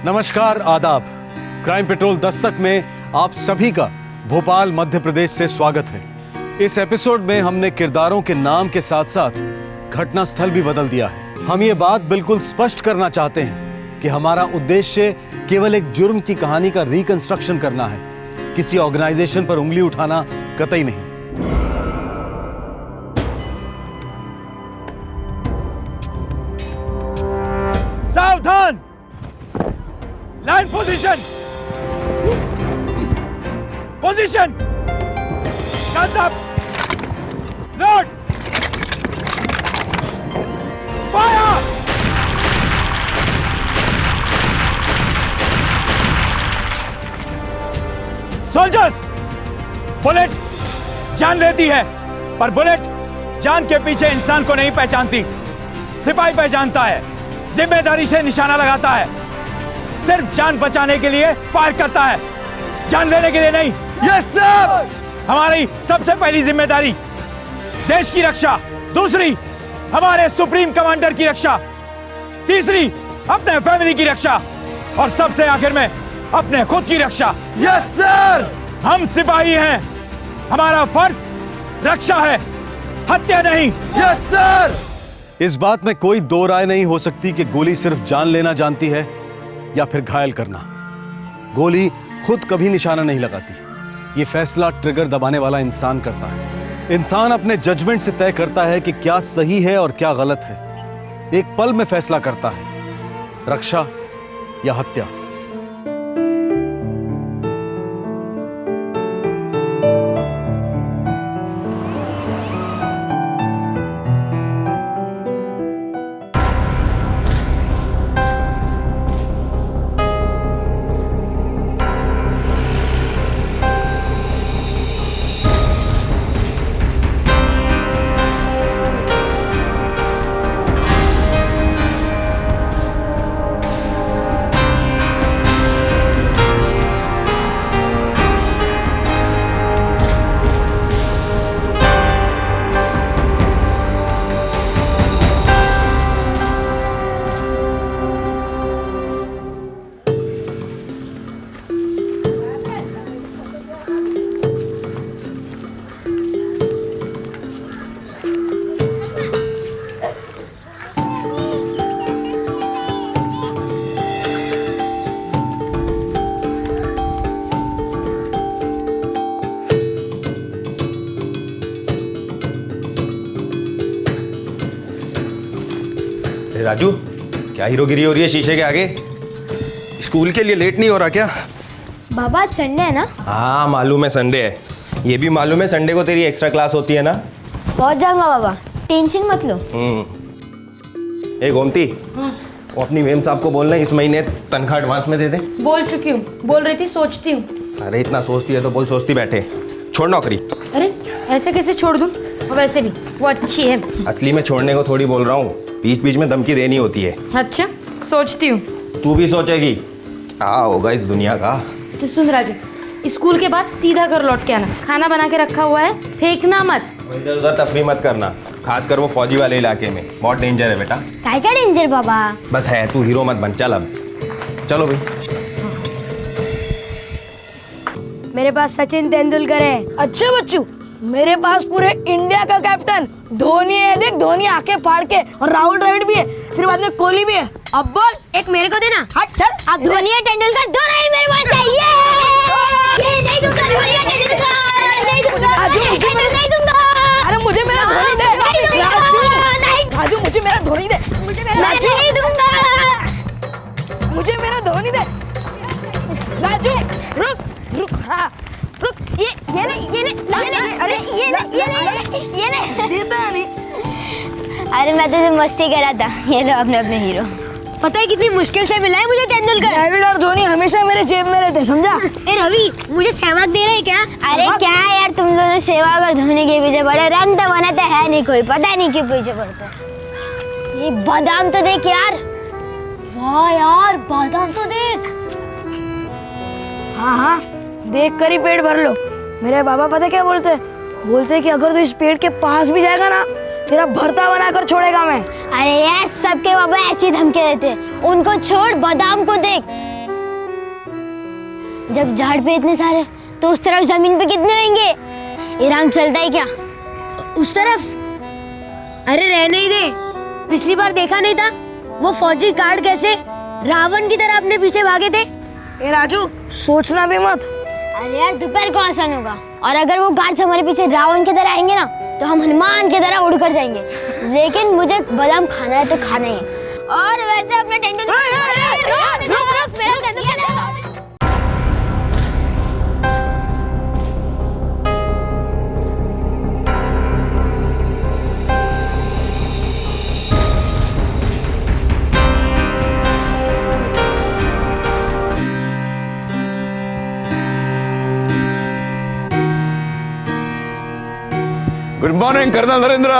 नमस्कार, आदाब। Crime petrol Dastak में आप सभी का भोपाल मध्य प्रदेश से स्वागत है। इस एपिसोड में हमने किरदारों के नाम के साथ साथ घटना स्थल भी बदल दिया है। हम ये बात बिल्कुल स्पष्ट करना चाहते हैं कि हमारा उद्देश्य केवल एक जुर्म की कहानी का रिकंस्ट्रक्शन करना है, किसी ऑर्गेनाइजेशन पर उंगली उठाना कतई नहीं। सावधान! Land position! Position! Guns up! Load! Fire! Soldiers! Bullet जान लेती है, पर बुलेट जान के पीछे इंसान को नहीं पहचानती। सिपाही पहचानता है, जिम्मेदारी से निशाना लगाता है, सिर्फ जान बचाने के लिए फायर करता है, जान लेने के लिए नहीं। Yes sir! हमारी सबसे पहली जिम्मेदारी देश की रक्षा, दूसरी हमारे सुप्रीम कमांडर की रक्षा, तीसरी अपने फैमिली की रक्षा और सबसे आखिर में अपने खुद की रक्षा। Yes sir! हम सिपाही हैं, हमारा फर्ज रक्षा है, हत्या नहीं। Yes sir! इस बात में कोई दो राय नहीं हो सकती कि गोली सिर्फ जान लेना जानती है या फिर घायल करना। गोली खुद कभी निशाना नहीं लगाती। ये फैसला ट्रिगर दबाने वाला इंसान करता है। इंसान अपने जजमेंट से तय करता है कि क्या सही है और क्या गलत है। एक पल में फैसला करता है, रक्षा या हत्या। राजू, क्या हीरोगिरी हो रही है शीशे के आगे? स्कूल के लिए लेट नहीं हो रहा क्या? बाबा आज संडे है ना? हाँ मालूम है संडे है। ये भी मालूम है संडे को तेरी एक्स्ट्रा क्लास होती है ना? पहुंच जाऊंगा बाबा, टेंशन मत लो। ए गोमती, वो अपनी मेम साहब को बोलना इस महीने तनख्वाह एडवांस में दे दे। बोल चुकी हूँ, बोल रही थी सोचती हूँ। अरे इतना सोचती है तो बोल सोचती बैठे, छोड़ नौकरी। अरे ऐसे कैसे छोड़ दूँ? और वैसे भी वो अच्छी है। असली में छोड़ने को थोड़ी बोल रहा हूँ, बीच बीच में धमकी देनी होती है। अच्छा सोचती हूँ। तू भी सोचेगी क्या होगा इस दुनिया का? तो सुन राजू, स्कूल के बाद सीधा घर लौट के आना, खाना बना के रखा हुआ है, फेंकना मत। इधर उधर तफरी मत करना, खासकर वो फौजी वाले इलाके में बहुत डेंजर है बेटा। काय का डेंजर बाबा? बस है, तू हीरो मत बन। चल अब चलो भाई। मेरे पास सचिन तेंदुलकर है। अच्छा बच्चू, मेरे पास पूरे इंडिया का कैप्टन धोनी है। देख धोनी आके फाड़ के, और राहुल द्रविड़ भी है, फिर बाद में कोहली भी है। अब बोल, एक मेरे को देना। हट चल। अब धोनी और तेंदुलकर दोनों ही मेरे पास है। ये नहीं दूंगा, धोनी और तेंदुलकर नहीं दूंगा, नहीं दूंगा। अरे मुझे मेरा धोनी दे राजू, मुझे मेरा धोनी दे, राजू नहीं दूंगा, मुझे मेरा धोनी दे राजू। रुक रुक, हाँ रुक। ये ले, अरे ये ले। देता नहीं। अरे मैं तो मस्ती कर रहा था। ये लो अपने अपने हीरो। पता है कितनी मुश्किल से मिला है मुझे तेंदुलकर। द्रविड़ और धोनी हमेशा मेरे जेब में रहते, समझा? ए रवि, मुझे सहवाग दे रहे हैं क्या? अरे क्या यार, तुम दोनों सहवाग और धोनी के पीछे पड़े। रन तो बनाते है नहीं कोई, पता नहीं क्यों पीछे पड़ता। ये बादाम तो देख यार। वाह यार, बादाम तो देख। हाँ हाँ, देख कर ही पेट भर लो। मेरे बाबा पता क्या बोलते हैं? बोलते हैं कि अगर तू इस पेड़ के पास भी जाएगा ना, तेरा भरता बनाकर छोड़ेगा मैं। अरे यार, सबके बाबा ऐसी धमकी देते हैं। उनको छोड़, बादाम को देख। जब झाड़ पे इतने सारे तो उस तरफ जमीन पे कितने होंगे? ये राम चलता है क्या? उस तरफ? अरे रहने ही दे, पिछली बार देखा नहीं था वो फौजी गार्ड कैसे रावण की तरह अपने पीछे भागे थे। ए राजू, सोचना भी मत। अरे यार दोपहर को आसान होगा, और अगर वो गार्ड्स हमारे पीछे रावण की तरह आएंगे ना तो हम हनुमान की तरह उड़ कर जाएंगे। लेकिन मुझे बादाम खाना है तो खाना ही है। और वैसे अपने टेंडू good morning colonel Narendra.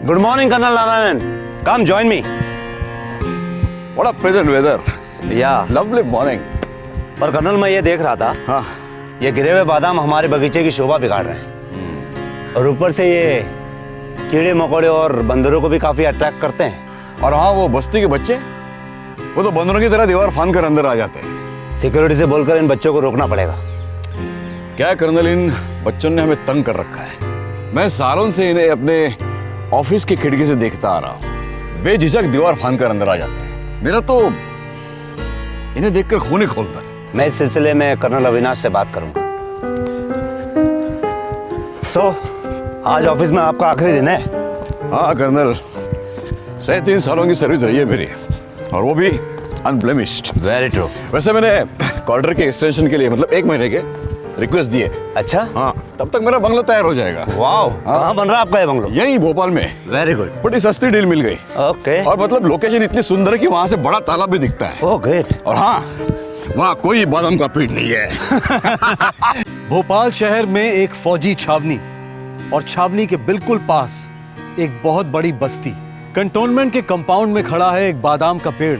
Good morning colonel Narayan, come join me. What a pleasant weather. Yeah lovely morning. पर कर्नल मैं ये देख रहा था, हाँ, ये गिरे हुए बादाम हमारे बगीचे की शोभा बिगाड़ रहे हैं और ऊपर से ये कीड़े मकोड़े और बंदरों को भी काफी अट्रैक्ट करते हैं। और हाँ, वो बस्ती के बच्चे वो तो बंदरों की तरह दीवार फांद कर अंदर आ जाते हैं। सिक्योरिटी से बोलकर इन बच्चों को रोकना पड़ेगा। क्या है कर्नल, इन बच्चों ने हमें तंग कर रखा है। मैं सालों से इन्हें अपने ऑफिस की खिड़की से देखता आ रहा हूँ, बेझिझक दीवार फांद कर अंदर आ जाते हैं। मेरा तो इन्हें देखकर खून ही खोलता है। मैं इस सिलसिले में कर्नल अविनाश से बात करूंगा। आज ऑफिस में आपका आखिरी दिन है? हाँ कर्नल, 3.5 सालों की सर्विस रही है मेरी, और वो भी अनब्लेमिश्ड। Very true. वैसे मैंने क्वार्टर के एक्सटेंशन के लिए मतलब 1 महीने के रिक्वेस्ट दिए। अच्छा, हाँ, तब तक मेरा बंगला तैयार हो जाएगा। वाओ, कहाँ बन रहा है आपका ये बंगलो? यही भोपाल में। Very good. बड़ी सस्ती डील मिल गई। ओके। और मतलब लोकेशन इतनी सुंदर है कि वहां से बड़ा तालाब भी दिखता है। Oh great. और हाँ, वहाँ कोई बादाम का पेड़ नहीं है। भोपाल शहर में एक फौजी छावनी और छावनी के बिल्कुल पास एक बहुत बड़ी बस्ती। कंटोनमेंट के कंपाउंड में खड़ा है एक बादाम का पेड़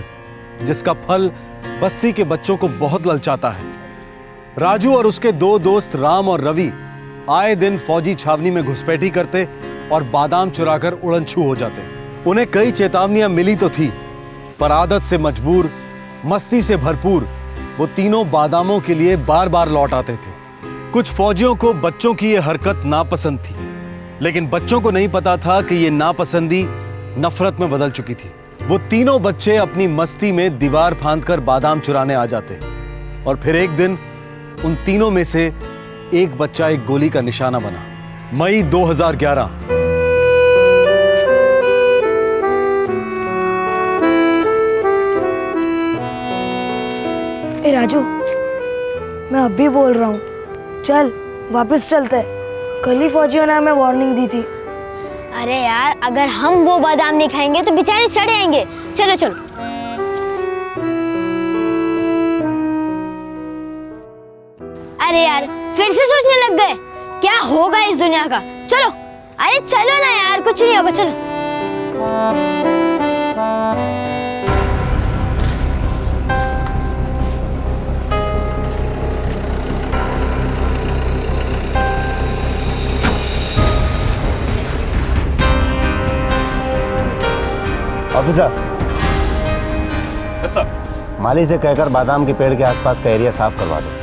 जिसका फल बस्ती के बच्चों को बहुत ललचाता है। राजू और उसके 2 दोस्त राम और रवि आए दिन फौजी छावनी में घुसपैठी करते और बादाम चुराकर उड़नछू हो जाते। उन्हें कई चेतावनियां मिली तो थी, पर आदत से मजबूर, मस्ती से भरपूर वो तीनों बादामों के लिए बार बार लौट आते थे। कुछ फौजियों को बच्चों की यह हरकत नापसंद थी, लेकिन बच्चों को नहीं पता था कि यह नापसंदी नफरत में बदल चुकी थी। वो तीनों बच्चे अपनी मस्ती में दीवार फांदकर बादाम चुराने आ जाते और फिर एक दिन उन तीनों में से एक बच्चा एक गोली का निशाना बना। मई 2011। ए राजू, मैं अभी बोल रहा हूँ, चल वापस चलते हैं। कल ही फौजियों ने हमें वार्निंग दी थी। अरे यार, अगर हम वो बादाम नहीं खाएंगे तो बेचारे सड़ जाएंगे। चलो चलो। अरे यार, फिर से सोचने लग गए, क्या होगा इस दुनिया का। चलो, अरे चलो ना यार, कुछ नहीं होगा, चलो। ऑफिसर, माली से कहकर बादाम के पेड़ के आसपास का एरिया साफ करवा दो।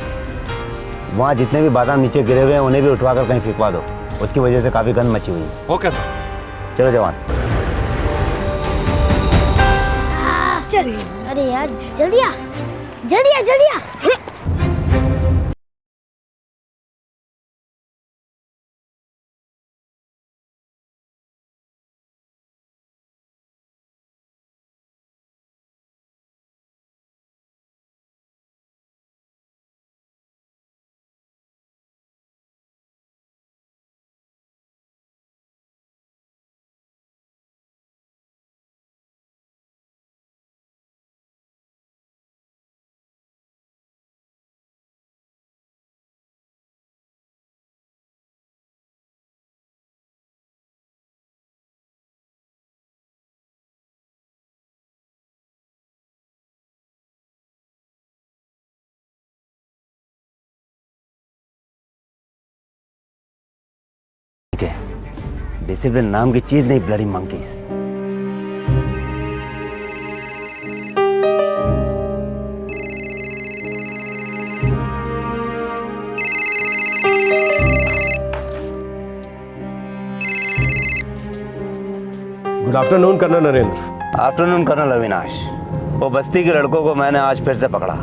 वहाँ जितने भी बादाम नीचे गिरे हुए हैं उन्हें भी उठवाकर कहीं फेंकवा दो। उसकी वजह से काफी गंद मची हुई है। Okay sir. चलो जवान। चल, अरे यार, जल्दी आ, जल्दी आ, जल्दी आ। डिसिप्लिन नाम की चीज नहीं, bloody monkeys. Good afternoon colonel Narendra. Afternoon colonel Avinash. वो बस्ती के लड़कों को मैंने आज फिर से पकड़ा।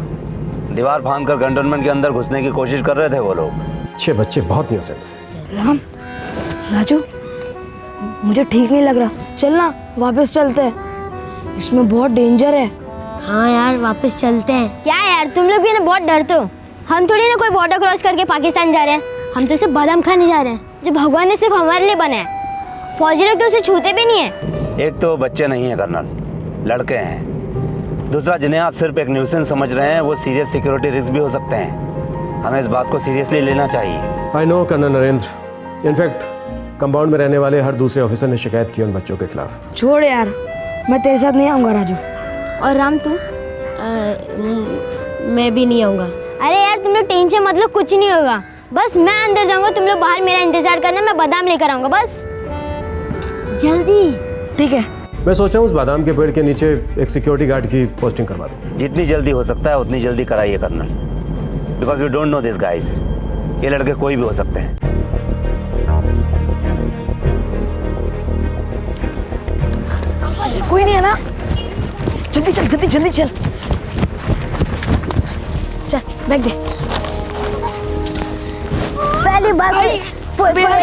दीवार फांदकर कंटोनमेंट के अंदर घुसने की कोशिश कर रहे थे वो लोग। अच्छे बच्चे बहुत न्यूसेंस। राम, राजू, मुझे ठीक नहीं लग रहा। चल ना वापस चलते हैं, इसमें बहुत डेंजर है। हाँ यार वापस चलते हैं। क्या यार तुम लोग भी ना बहुत डरते हो। हम थोड़ी ना कोई बॉर्डर क्रॉस करके पाकिस्तान जा रहे हैं, हम तो सिर्फ बादाम खाने जा रहे हैं जो भगवान ने सिर्फ हमारे लिए बनाया। फौजी लोग तो उसे छूते भी नहीं है। एक तो बच्चे नहीं है कर्नल, लड़के हैं। दूसरा, जिन्हें आप सिर्फ एक न्यूसेंस समझ रहे हैं वो सीरियस सिक्योरिटी रिस्क भी हो सकते हैं। हमें इस बात को सीरियसली लेना चाहिए। I know colonel Narendra. In fact compound में रहने वाले हर दूसरे ऑफिसर ने शिकायत की उन बच्चों के खिलाफ। छोड़ यार, मैं तेरे साथ नहीं आऊँगा राजू। और राम तुम? मैं भी नहीं आऊँगा। अरे यार तुम लोग टेंशन मत लो, कुछ नहीं होगा। बस मैं अंदर जाऊंगा, तुम लोग बाहर मेरा इंतजार करना, मैं बादाम लेकर आऊंगा बस जल्दी। ठीक है। मैं सोच रहा हूँ उस बादाम के पेड़ के नीचे एक सिक्योरिटी गार्ड की पोस्टिंग करवा दूँ। जितनी जल्दी हो सकता है उतनी जल्दी कराइए colonel, because you don't know this guys. ये लड़के कोई भी हो सकते हैं। कोई नहीं है ना? जल्दी चल, जल्दी जल्दी चल। चल बैग दे। पहली बार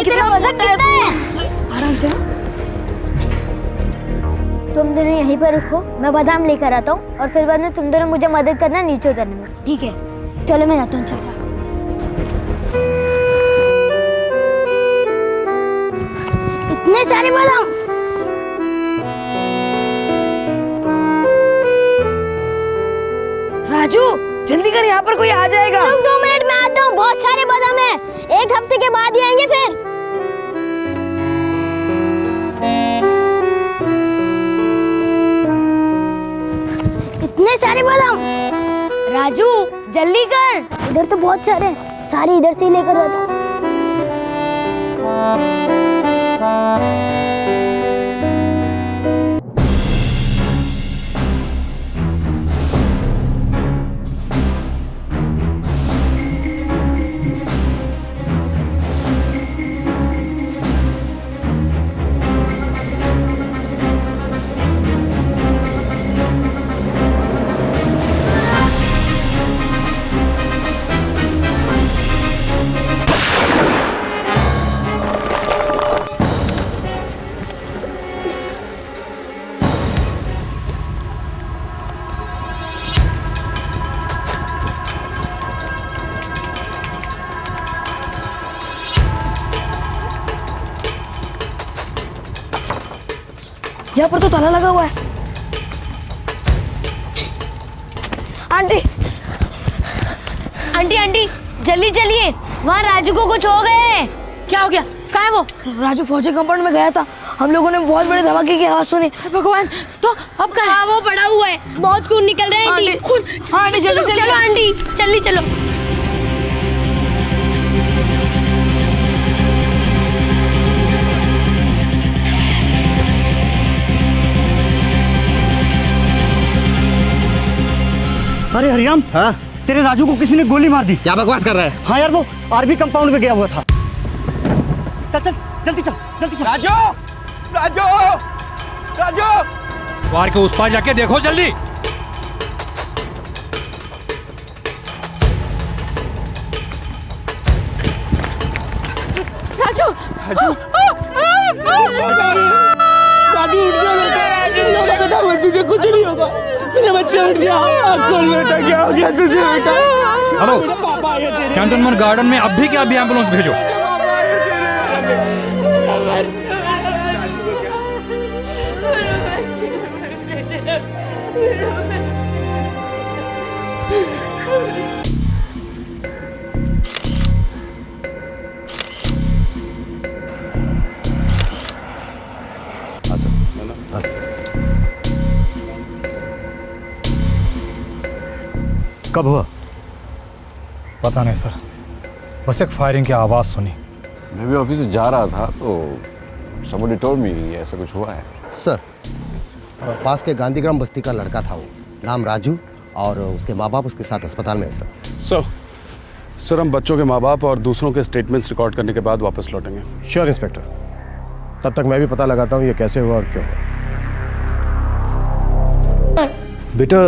कितना वजन कितना है? आराम से। तुम दोनों यहीं पर रुको, मैं बादाम लेकर आता हूँ और फिर बाद में तुम दोनों मुझे मदद करना नीचे उतरने में। ठीक है चलो मैं जाता हूँ। चल इतने सारे बादाम। राजू जल्दी कर, यहाँ पर कोई आ जाएगा। रुक 2 मिनट में आता हूँ। बहुत सारे बादाम हैं, 1 हफ्ते के बाद ही आएंगे फिर। इतने सारे बादाम। राजू जल्दी कर। इधर तो बहुत सारे हैं, सारे इधर से ही लेकर आता हूँ। यहाँ पर तो ताला लगा हुआ है। आंटी आंटी आंटी जल्दी चलिए, वहाँ राजू को कुछ हो गया है। क्या हो गया? कहाँ है वो? राजू फौजी कंपाउंड में गया था, हम लोगों ने बहुत बड़े धमाके की आवाज सुनी। भगवान, तो अब कहाँ? हाँ, वो पड़ा हुआ है, बहुत खून निकल रहा है आंटी। खून? हाँ आंटी जल्दी चलो आंटी जल्दी चलो। अरे हरिराम, हाँ तेरे राजू को किसी ने गोली मार दी। क्या बकवास कर रहा है? हाँ यार, वो आर्मी कंपाउंड में गया हुआ था। चल चल जल्दी चल, जल्दी चल। राजू राजू राजू, द्वार के उस पार जाके देखो जल्दी। राजू राजू राजू उठ जा बेटा। बेटा तुझे कुछ नहीं होगा, मेरे बच्चे उठ जा। खोल बेटा, क्या हो गया तुझे बेटा? हेलो, पापा आए तेरे। कैंटोनमेंट गार्डन में अभी के अभी एम्बुलेंस भेजो। पापा आए तेरे। कब हुआ? पता नहीं सर, बस एक फायरिंग की आवाज़ सुनी। मैं भी ऑफिस से जा रहा था तो somebody told me ऐसा कुछ हुआ है। सर, पास के गांधीग्राम बस्ती का लड़का था, वो नाम राजू, और उसके माँ बाप उसके साथ अस्पताल में है सर। सर हम बच्चों के माँ बाप और दूसरों के स्टेटमेंट्स रिकॉर्ड करने के बाद वापस लौटेंगे। श्योर इंस्पेक्टर, तब तक मैं भी पता लगाता हूँ ये कैसे हुआ और क्यों हुआ। बेटा,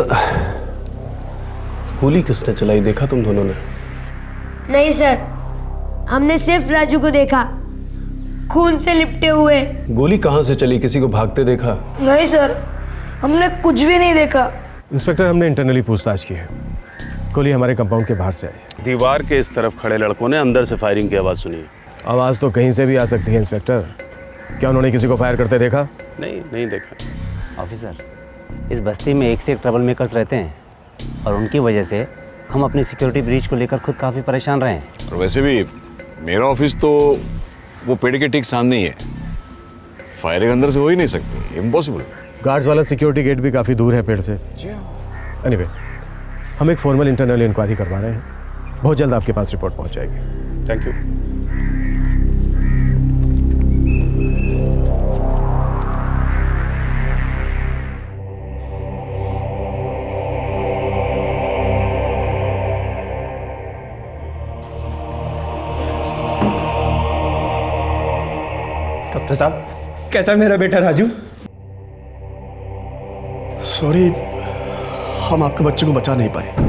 गोली किसने चलाई, देखा तुम दोनों ने? नहीं सर, हमने सिर्फ राजू को देखा, खून से लिपटे हुए। गोली कहाँ से चली, किसी को भागते देखा? नहीं सर, हमने कुछ भी नहीं देखा। इंस्पेक्टर, हमने इंटरनली पूछताछ की है। गोली हमारे कंपाउंड के बाहर से आई। दीवार के इस तरफ खड़े लड़कों ने अंदर से फायरिंग की आवाज़ सुनी। आवाज़ तो कहीं से भी आ सकती है इंस्पेक्टर। क्या उन्होंने किसी को फायर करते देखा? नहीं देखा। ऑफिसर, इस बस्ती में एक से एक ट्रबल मेकर्स रहते हैं और उनकी वजह से हम अपनी सिक्योरिटी ब्रीच को लेकर खुद काफ़ी परेशान रहे हैं। और वैसे भी मेरा ऑफिस तो वो पेड़ के ठीक सामने ही है, फायरिंग अंदर से हो ही नहीं सकती, इम्पॉसिबल। गार्ड्स वाला सिक्योरिटी गेट भी काफ़ी दूर है पेड़ से। एनीवे, हम एक फॉर्मल इंटरनल इंक्वायरी करवा रहे हैं। बहुत जल्द आपके पास रिपोर्ट पहुंच जाएगी। Thank you. डॉक्टर साहब, कैसा मेरा बेटा राजू? सॉरी, हम आपके बच्चे को बचा नहीं पाए।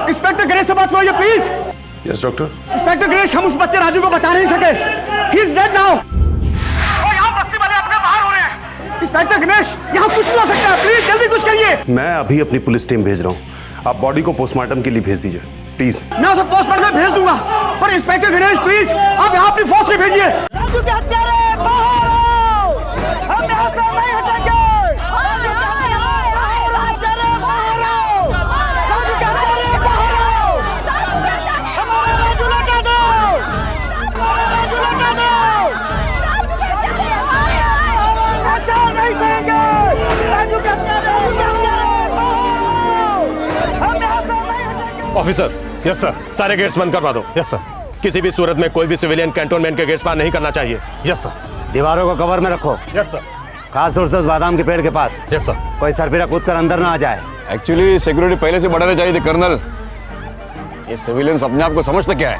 इंस्पेक्टर गणेश से बात करिए please. Yes doctor. Inspector Ganesh, हम उस बच्चे राजू को बचा नहीं सके। He is dead now. और यहाँ बस्ती वाले अपने बाहर हो रहे हैं। इंस्पेक्टर गणेश, यहाँ कुछ नहीं हो सकता, प्लीज जल्दी कुछ करिए। मैं अभी अपनी पुलिस टीम भेज रहा हूँ, आप बॉडी को पोस्टमार्टम के लिए भेज दीजिए प्लीज। मैं उसे पोस्टमार्टम में भेज दूंगा, पर इंस्पेक्टर गणेश प्लीज आप यहाँ अपनी फोर्स को भेजिए। राजू के हत्यारे बाहर आओ, हम यहाँ से नहीं हटेंगे। ऑफिसर। Yes sir. सारे गेट्स बंद करवा दो। Yes sir. किसी भी सूरत में कोई भी सिविलियन कैंटोनमेंट के गेट्स पार नहीं करना चाहिए। Yes sir. दीवारों को कवर में रखो। Yes sir. खास तौर से उस बादाम के पेड़ के पास। Yes sir. कोई सरफिरा कूद कर अंदर ना आ जाए। एक्चुअली सिक्योरिटी पहले से बढ़ाने चाहिए थे कर्नल। ये सिविलियंस अपने आप को समझते क्या है,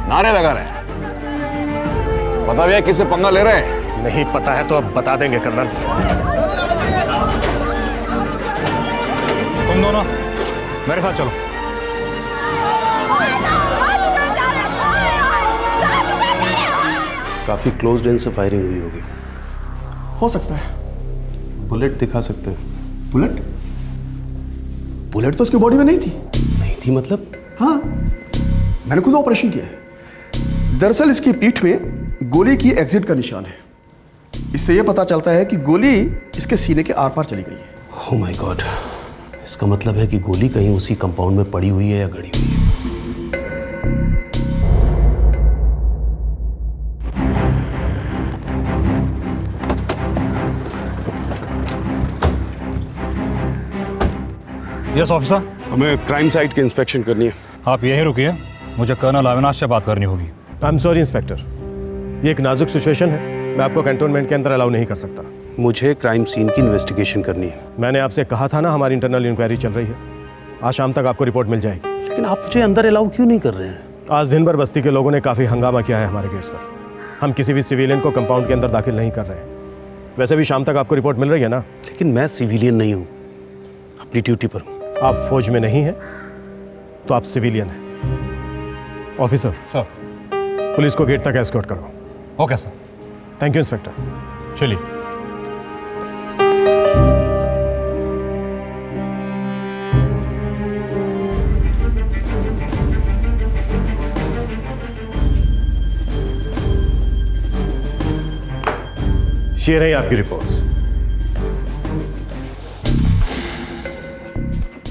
नारे लगा रहे हैं। पता भैया किससे पंगा ले रहे हैं? नहीं पता है तो अब बता देंगे कर्नल। तुम दोनों मेरे साथ चलो। काफी क्लोज रेंज से फायरिंग हुई होगी। हो सकता है। बुलेट दिखा सकते हैं? बुलेट? बुलेट तो उसकी बॉडी में नहीं थी। नहीं थी मतलब? हाँ, मैंने खुद ऑपरेशन किया है। दरअसल इसकी पीठ में गोली की एग्जिट का निशान है। इससे यह पता चलता है कि गोली इसके सीने के आर पार चली गई है। ओह माय गॉड, इसका मतलब है कि गोली कहीं उसी कंपाउंड में पड़ी हुई है या गड़ी हुई है। Yes officer. हमें क्राइम साइट की इंस्पेक्शन करनी है। आप यहीं रुकिए, मुझे कर्नल अविनाश से बात करनी होगी। आई एम सॉरी इंस्पेक्टर, ये एक नाजुक सिचुएशन है। मैं आपको कैंटोनमेंट के अंदर अलाउ नहीं कर सकता। मुझे क्राइम सीन की इन्वेस्टिगेशन करनी है। मैंने आपसे कहा था ना, हमारी इंटरनल इंक्वायरी चल रही है। आज शाम तक आपको रिपोर्ट मिल जाएगी। लेकिन आप मुझे अंदर अलाउ क्यों नहीं कर रहे हैं? आज दिन भर बस्ती के लोगों ने काफ़ी हंगामा किया है हमारे गेट्स पर। हम किसी भी सिविलियन को कंपाउंड के अंदर दाखिल नहीं कर रहे हैं। वैसे भी शाम तक आपको रिपोर्ट मिल रही है ना? लेकिन मैं सिविलियन नहीं हूँ, अपनी ड्यूटी पर हूँ। आप फौज में नहीं हैं तो आप सिविलियन हैं। ऑफिसर सर, पुलिस को गेट तक एस्कॉर्ट करो। Okay sir. Thank you inspector. चलिए। ये रही आपकी रिपोर्ट्स।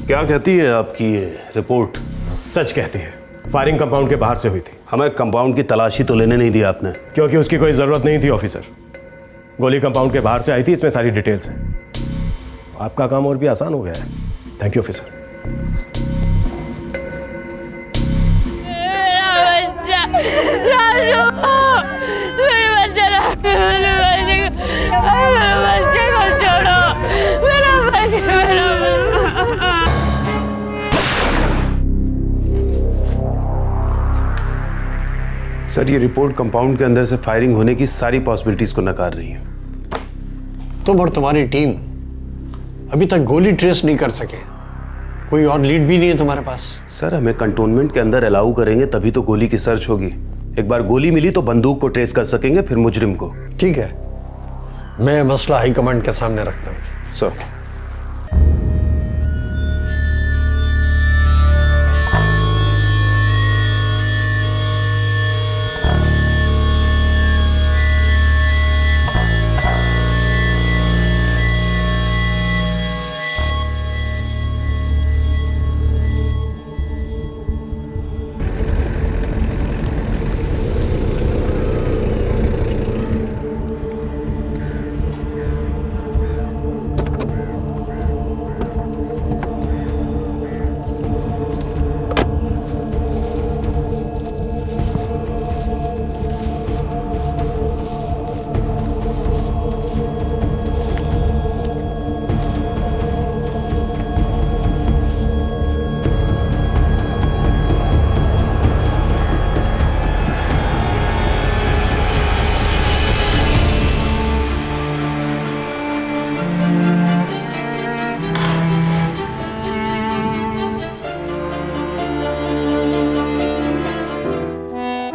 क्या कहती है आपकी ये रिपोर्ट? सच कहती है। फायरिंग कंपाउंड के बाहर से हुई थी। हमें कंपाउंड की तलाशी तो लेने नहीं दिया आपने। क्योंकि उसकी कोई ज़रूरत नहीं थी ऑफिसर। गोली कंपाउंड के बाहर से आई थी, इसमें सारी डिटेल्स हैं। आपका काम और भी आसान हो गया है। Thank you officer. सर, ये रिपोर्ट कंपाउंड के अंदर से फायरिंग होने की सारी पॉसिबिलिटीज को नकार रही है। तुम और तुम्हारी टीम अभी तक गोली ट्रेस नहीं कर सके। कोई और लीड भी नहीं है तुम्हारे पास। सर, हमें कंटोनमेंट के अंदर अलाउ करेंगे तभी तो गोली की सर्च होगी। एक बार गोली मिली तो बंदूक को ट्रेस कर सकेंगे, फिर मुजरिम को। ठीक है, मैं मसला हाईकमांड के सामने रखता हूँ। सर,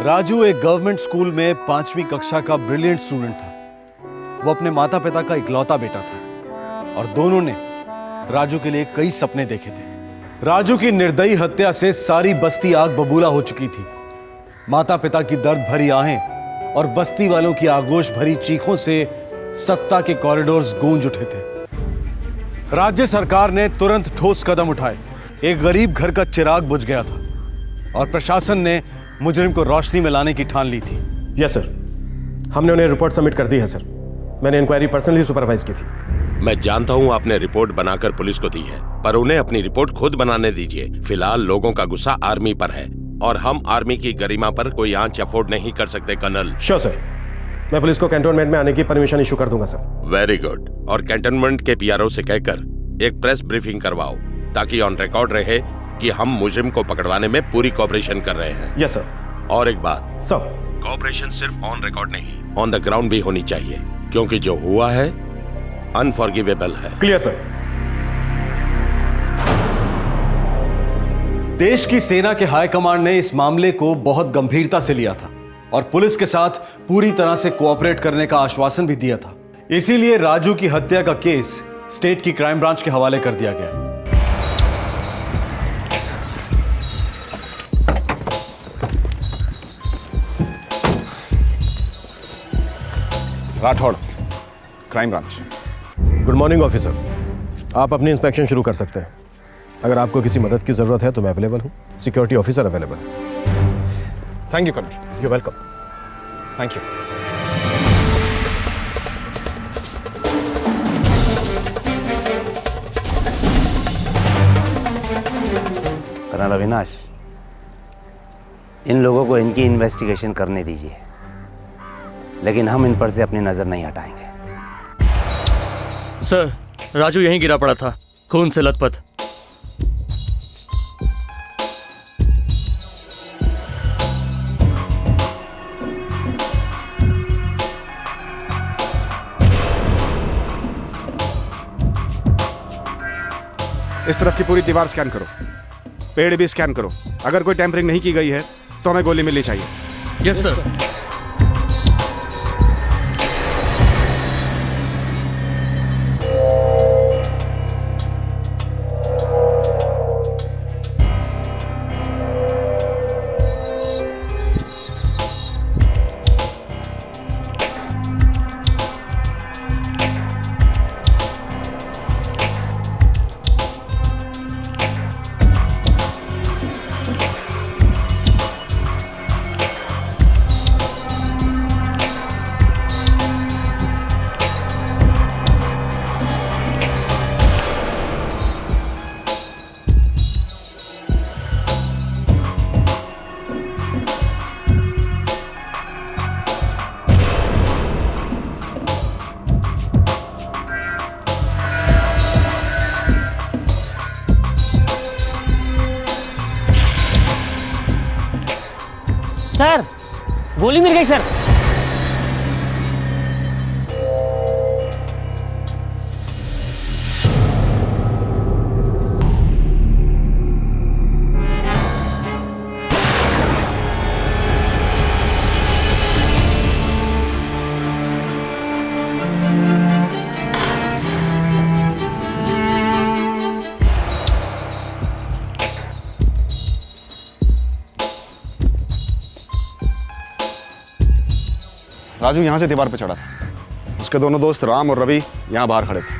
राजू एक गवर्नमेंट स्कूल में 5वीं कक्षा का ब्रिलियंट स्टूडेंट था। वो अपने माता पिता का इकलौता बेटा था और दोनों ने राजू के लिए कई सपने देखे थे। राजू की निर्दयी हत्या से सारी बस्ती आग बबूला हो चुकी थी। माता पिता की दर्द भरी आहें और बस्ती वालों की आगोश भरी चीखों से सत्ता के कॉरिडोर्स गूंज उठे थे। राज्य सरकार ने तुरंत ठोस कदम उठाए। एक गरीब घर का चिराग बुझ गया था और प्रशासन ने मुजरिम को रोशनी में लाने की ठान ली थी। यस सर, हमने उन्हें रिपोर्ट सबमिट कर दी है सर। मैंने इंक्वायरी पर्सनली सुपरवाइज की थी। मैं जानता हूं आपने रिपोर्ट बनाकर पुलिस को दी है, पर उन्हें अपनी रिपोर्ट खुद बनाने दीजिए। फिलहाल लोगों का गुस्सा आर्मी पर है और हम आर्मी की गरिमा पर कोई आंच अफोर्ड नहीं कर सकते कर्नल। श्योर सर, मैं पुलिस को कैंटोनमेंट में आने की परमिशन इशू कर दूंगा सर। Very good. और कैंटोनमेंट के पीआरओ से कहकर एक प्रेस ब्रीफिंग करवाओ ताकि ऑन रिकॉर्ड रहे कि हम मुजरिम को पकड़वाने में पूरी कोऑपरेशन कर रहे हैं। Yes sir. और एक बात सर, कोऑपरेशन सिर्फ ऑन रिकॉर्ड नहीं, ऑन द ग्राउंड भी होनी चाहिए, क्योंकि जो हुआ है अनफॉरगिवेबल है। Clear sir. देश की सेना के हाई कमांड ने इस मामले को बहुत गंभीरता से लिया था और पुलिस के साथ पूरी तरह से कोऑपरेट करने का आश्वासन भी दिया था। इसीलिए राजू की हत्या का केस स्टेट की क्राइम ब्रांच के हवाले कर दिया गया। Rathore, crime branch. Good morning officer, आप अपनी इंस्पेक्शन शुरू कर सकते हैं। अगर आपको किसी मदद की जरूरत है तो मैं अवेलेबल हूँ। सिक्योरिटी ऑफिसर अवेलेबल है। Thank you colonel. You welcome. Thank you. Colonel Avinash, इन लोगों को इनकी इन्वेस्टिगेशन करने दीजिए, लेकिन हम इन पर से अपनी नजर नहीं हटाएंगे। सर, राजू यहीं गिरा पड़ा था, खून से लथपथ। इस तरफ की पूरी दीवार स्कैन करो, पेड़ भी स्कैन करो। अगर कोई टेम्परिंग नहीं की गई है तो हमें गोली मिलनी चाहिए। Yes sir. सर गोली मिल गई सर। राजू यहाँ से दीवार पे चढ़ा था। उसके दोनों दोस्त राम और रवि यहाँ बाहर खड़े थे।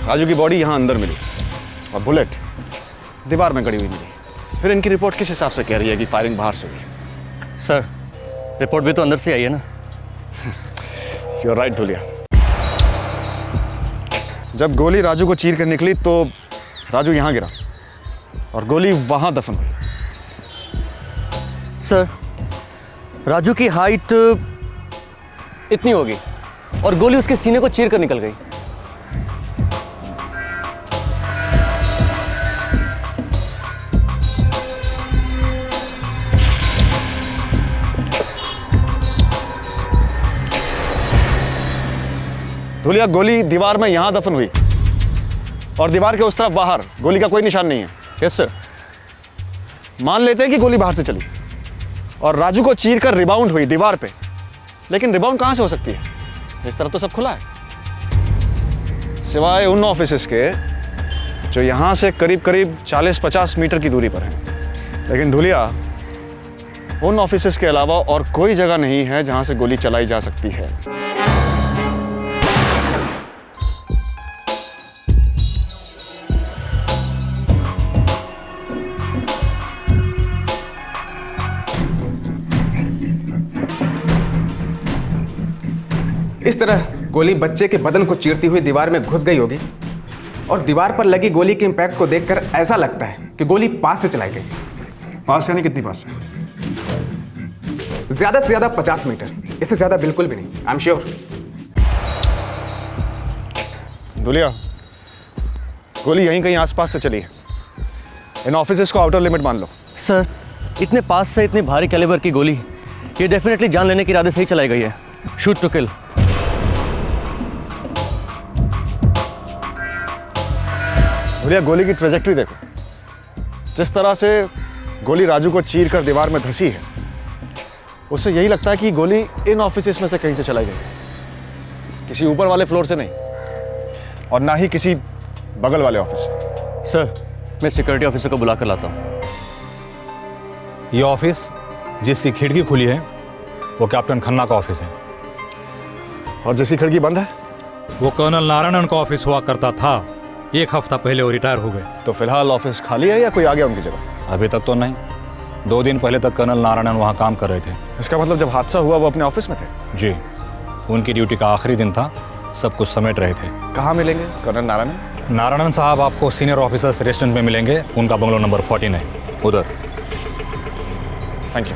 राजू की बॉडी यहाँ अंदर मिली और बुलेट दीवार में गड़ी हुई मिली। फिर इनकी रिपोर्ट किस हिसाब से कह रही है कि फायरिंग बाहर से हुई? सर रिपोर्ट भी तो अंदर से आई है ना। You are right Dhulia. जब गोली राजू को चीर कर निकली तो राजू यहां गिरा और गोली वहां दफन हुई। सर राजू की हाइट इतनी होगी और गोली उसके सीने को चीर कर निकल गई। धुलिया, गोली दीवार में यहां दफन हुई और दीवार के उस तरफ बाहर गोली का कोई निशान नहीं है। Yes sir. मान लेते हैं कि गोली बाहर से चली और राजू को चीर कर रिबाउंड हुई दीवार पे, लेकिन रिबाउंड कहां से हो सकती है? इस तरफ तो सब खुला है, सिवाय उन ऑफिसेस के जो यहां से करीब करीब 40-50 मीटर की दूरी पर हैं। लेकिन धुलिया, उन ऑफिसेस के अलावा और कोई जगह नहीं है जहां से गोली चलाई जा सकती है। इस तरह गोली बच्चे के बदन को चीरती हुई दीवार में घुस गई होगी और दीवार पर लगी गोली के इंपैक्ट को देखकर ऐसा लगता है कि गोली पास से चलाई गई। पास यानी कितनी पास है? ज्यादा से ज्यादा 50 मीटर, इससे ज्यादा बिल्कुल भी नहीं। I am sure. धुलिया, गोली यहीं कहीं आसपास से चली है। इन ऑफिसेस को आउटर लिमिट मान लो। सर इतने पास से इतनी भारी कैलिबर की गोली, ये डेफिनेटली जान लेने के इरादे से ही चलाई गई है। Shoot to kill. धुलिया, गोली की ट्रेजेक्टरी देखो। जिस तरह से गोली राजू को चीर कर दीवार में धंसी है, उससे यही लगता है कि गोली इन ऑफिसेस में से कहीं से चलाई गई, किसी ऊपर वाले फ्लोर से नहीं और ना ही किसी बगल वाले ऑफिस से। सर मैं सिक्योरिटी ऑफिसर को बुला कर लाता हूँ। ये ऑफिस जिसकी खिड़की खुली है वो कैप्टन खन्ना का ऑफिस है, और जिसकी खिड़की बंद है वो कर्नल नारायणन का ऑफिस हुआ करता था। 1 हफ्ता पहले वो रिटायर हो गए। तो फिलहाल ऑफिस खाली है या कोई आ गया उनकी जगह? अभी तक तो नहीं। 2 दिन पहले तक कर्नल नारायणन वहाँ काम कर रहे थे। इसका मतलब जब हादसा हुआ वो अपने ऑफिस में थे? जी, उनकी ड्यूटी का आखिरी दिन था, सब कुछ समेट रहे थे। कहाँ मिलेंगे कर्नल नारायणन? नारायणन साहब आपको सीनियर ऑफिसर्स रेस्टोरेंट में मिलेंगे, उनका बंगलो नंबर 14 है उधर। Thank you.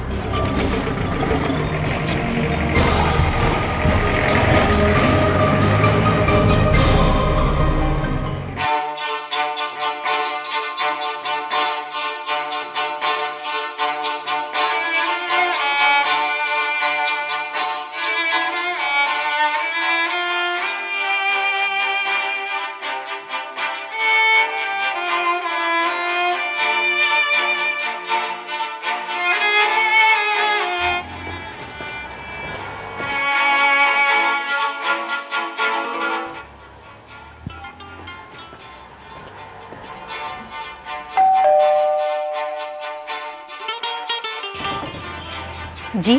जी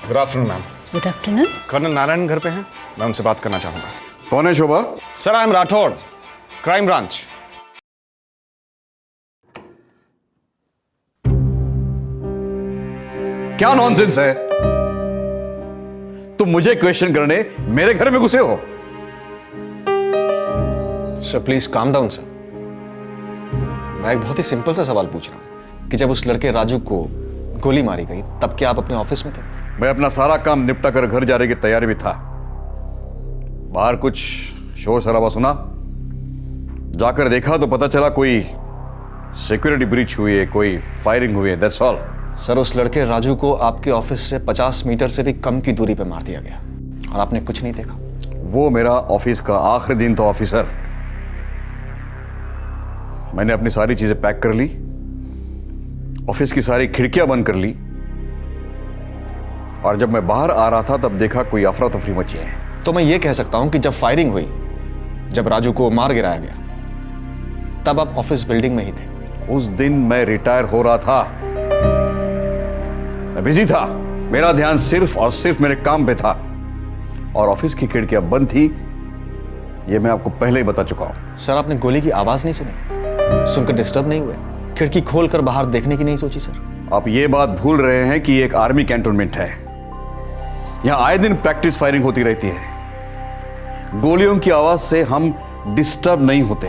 good afternoon ma'am. Good afternoon. Colonel Narayan घर पे हैं, मैं उनसे बात करना चाहूंगा। कौन है Shobha? Sir I am Rathore, crime branch. क्या नॉनसेंस है? तुम मुझे क्वेश्चन करने मेरे घर में घुसे हो? Sir please calm down sir. मैं एक बहुत ही सिंपल सा सवाल पूछ रहा हूं कि जब उस लड़के राजू को गोली मारी गई तब क्या आप अपने ऑफिस में थे? मैं अपना सारा काम निपटा कर घर जाने की तैयारी में था। बाहर कुछ शोर शराबा सुना? जाकर देखा तो पता चला कोई सिक्योरिटी ब्रीच हुई है, कोई फायरिंग हुई है। That's all. सर, उस लड़के राजू को आपके ऑफिस से 50 मीटर से भी कम की दूरी पर मार दिया गया और आपने कुछ नहीं देखा। वो मेरा ऑफिस का आखिरी दिन था ऑफिसर। मैंने अपनी सारी चीजें पैक कर ली, ऑफिस की सारी खिड़कियां बंद कर ली, और जब मैं बाहर आ रहा था तब देखा कोई अफरा तफरी मची है। तो मैं ये कह सकता हूं कि जब फायरिंग हुई, जब राजू को मार गिराया गया, तब आप ऑफिस बिल्डिंग में ही थे। उस दिन मैं रिटायर हो रहा था, मैं बिजी था। मेरा ध्यान सिर्फ और सिर्फ मेरे काम पे था, और ऑफिस की खिड़कियां बंद थी, ये मैं आपको पहले ही बता चुका हूं। सर, आपने गोली की आवाज नहीं सुनी? सुनकर डिस्टर्ब नहीं हुए? खिड़की खोलकर बाहर देखने की नहीं सोची? सर, आप ये बात भूल रहे हैं कि ये एक आर्मी कैंटोनमेंट है। यहां आए दिन प्रैक्टिस फायरिंग होती रहती है। गोलियों की आवाज से हम डिस्टर्ब नहीं होते।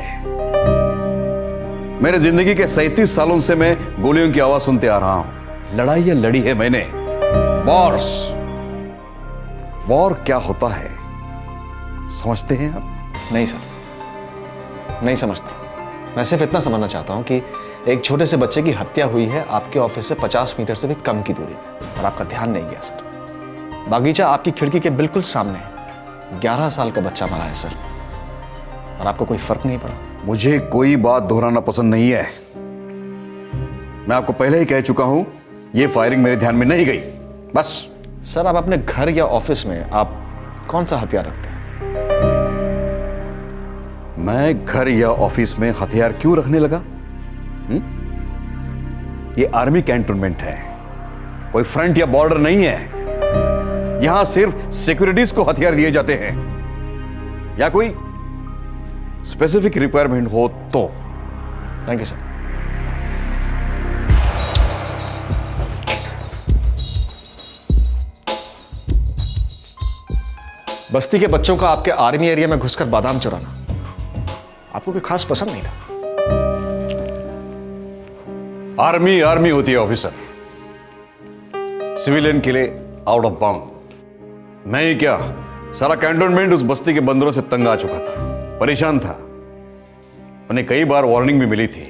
मेरे जिंदगी के 37 सालों से मैं गोलियों की आवाज सुनते आ रहा हूं। लड़ाइयां लड़ी है मैंने, वॉर्स। वॉर क्या होता है समझते हैं आप? नहीं सर, नहीं समझता। मैं सिर्फ इतना समझना चाहता हूं कि एक छोटे से बच्चे की हत्या हुई है आपके ऑफिस से 50 मीटर से भी कम की दूरी में, और आपका ध्यान नहीं गया। सर, बागीचा आपकी खिड़की के बिल्कुल सामने है। 11 साल का बच्चा मरा है सर, और आपको कोई फर्क नहीं पड़ा। मुझे कोई बात दोहराना पसंद नहीं है। मैं आपको पहले ही कह चुका हूं, यह फायरिंग मेरे ध्यान में नहीं गई, बस। सर, आप अपने घर या ऑफिस में आप कौन सा हथियार रखते हैं? मैं घर या ऑफिस में हथियार क्यों रखने लगा? ये आर्मी कैंटोनमेंट है, कोई फ्रंट या बॉर्डर नहीं है। यहां सिर्फ सिक्योरिटीज को हथियार दिए जाते हैं, या कोई स्पेसिफिक रिक्वायरमेंट हो तो। Thank you sir. बस्ती के बच्चों का आपके आर्मी एरिया में घुसकर बादाम चुराना आपको कोई खास पसंद नहीं था? आर्मी आर्मी होती है ऑफिसर, सिविलियन के लिए आउट ऑफ बाउंड। मैं ही क्या, सारा कैंटोनमेंट उस बस्ती के बंदरों से तंग आ चुका था, परेशान था। उन्हें कई बार वार्निंग भी मिली थी,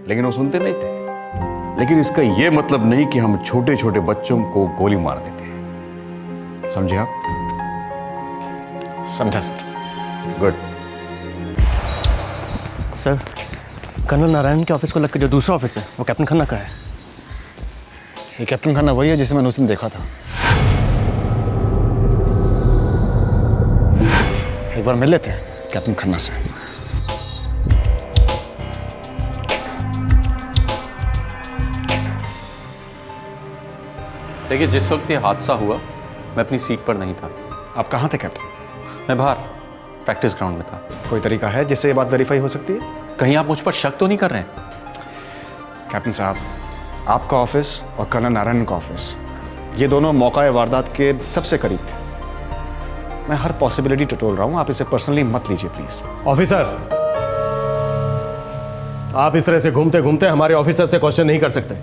लेकिन वो सुनते नहीं थे। लेकिन इसका यह मतलब नहीं कि हम छोटे छोटे बच्चों को गोली मार देते। समझे आप? समझा sir. Good. Sir, colonel Narayan के ऑफिस को लगकर जो दूसरा ऑफिस है वो कैप्टन खन्ना का है। ये कैप्टन खन्ना वही है जिसे मैंने उस दिन देखा था। एक बार मिल लेते हैं कैप्टन खन्ना से। देखिए, जिस वक्त ये हादसा हुआ मैं अपनी सीट पर नहीं था। आप कहाँ थे कैप्टन? मैं बाहर प्रैक्टिस ग्राउंड में था। कोई तरीका है जिससे ये बात वेरीफाई हो सकती है? कहीं आप मुझ पर शक तो नहीं कर रहे हैं? कैप्टन साहब, आपका ऑफिस और कर्नल नारायण का ऑफिस, ये दोनों मौका वारदात के सबसे करीब थे। मैं हर पॉसिबिलिटी टटोल रहा हूं, आप इसे पर्सनली मत लीजिए प्लीज। ऑफिसर, आप इस तरह से घूमते घूमते हमारे ऑफिसर से क्वेश्चन नहीं कर सकते।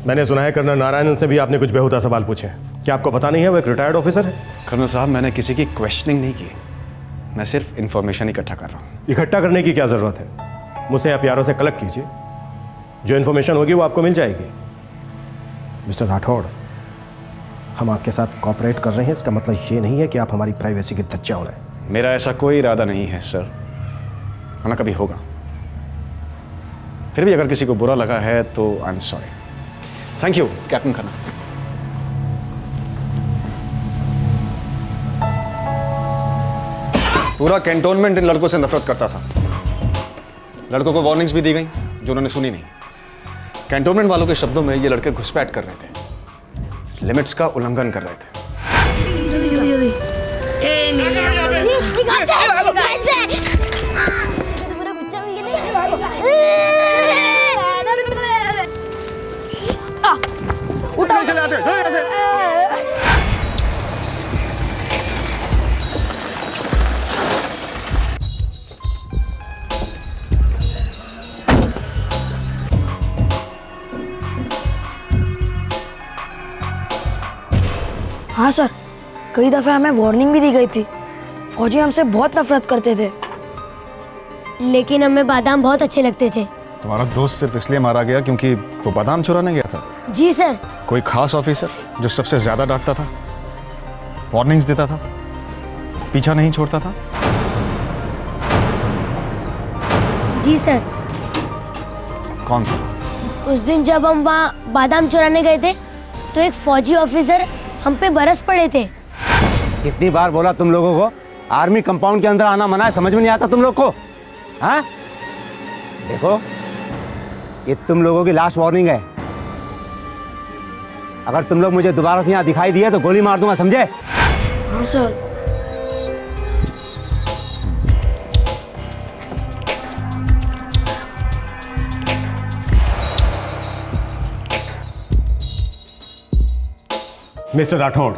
मैंने सुना है कर्नल नारायणन से भी आपने कुछ बेहुदा सवाल पूछे। क्या आपको पता नहीं है वो एक रिटायर्ड ऑफिसर है? कर्नल साहब, मैंने किसी की क्वेश्चनिंग नहीं की, मैं सिर्फ इंफॉर्मेशन इकट्ठा कर रहा हूँ। इकट्ठा करने की क्या जरूरत है? मुझसे आप प्यारों से कलेक्ट कीजिए, जो इन्फॉर्मेशन होगी वो आपको मिल जाएगी। मिस्टर राठौड़, हम आपके साथ कॉपरेट कर रहे हैं, इसका मतलब ये नहीं है कि आप हमारी प्राइवेसी की धज्जियां उड़ाएं। मेरा ऐसा कोई इरादा नहीं है सर, ना कभी होगा। फिर भी अगर किसी को बुरा लगा है तो I am sorry. Thank you captain Khanna. पूरा कैंटोनमेंट इन लड़कों से नफरत करता था। लड़कों को वार्निंग्स भी दी गई जो उन्होंने सुनी नहीं। कैंटोनमेंट वालों के शब्दों में ये लड़के घुसपैठ कर रहे थे, लिमिट्स का उल्लंघन कर रहे थे। हाँ सर, कई दफे हमें वार्निंग भी दी गई थी, फौजी हमसे बहुत नफरत करते थे, लेकिन हमें बादाम बहुत अच्छे लगते थे। तुम्हारा दोस्त सिर्फ इसलिए मारा गया क्योंकि वो बादाम चुराने गया था? जी सर। कोई खास ऑफिसर जो सबसे ज्यादा डांटता था, वार्निंग्स देता था, पीछा नहीं छोड़ता था? जी सर। कौन था? उस दिन जब हम वहाँ बादाम चुराने गए थे तो एक फौजी ऑफिसर हम पे बरस पड़े थे। कितनी बार बोला तुम लोगों को आर्मी कंपाउंड के अंदर आना मना है, समझ में नहीं आता तुम लोग को? हाँ देखो, ये तुम लोगों की लास्ट वार्निंग है। अगर तुम लोग मुझे दोबारा से यहाँ दिखाई दिए तो गोली मार दूंगा, समझे? हाँ सर। मिस्टर राठौड़,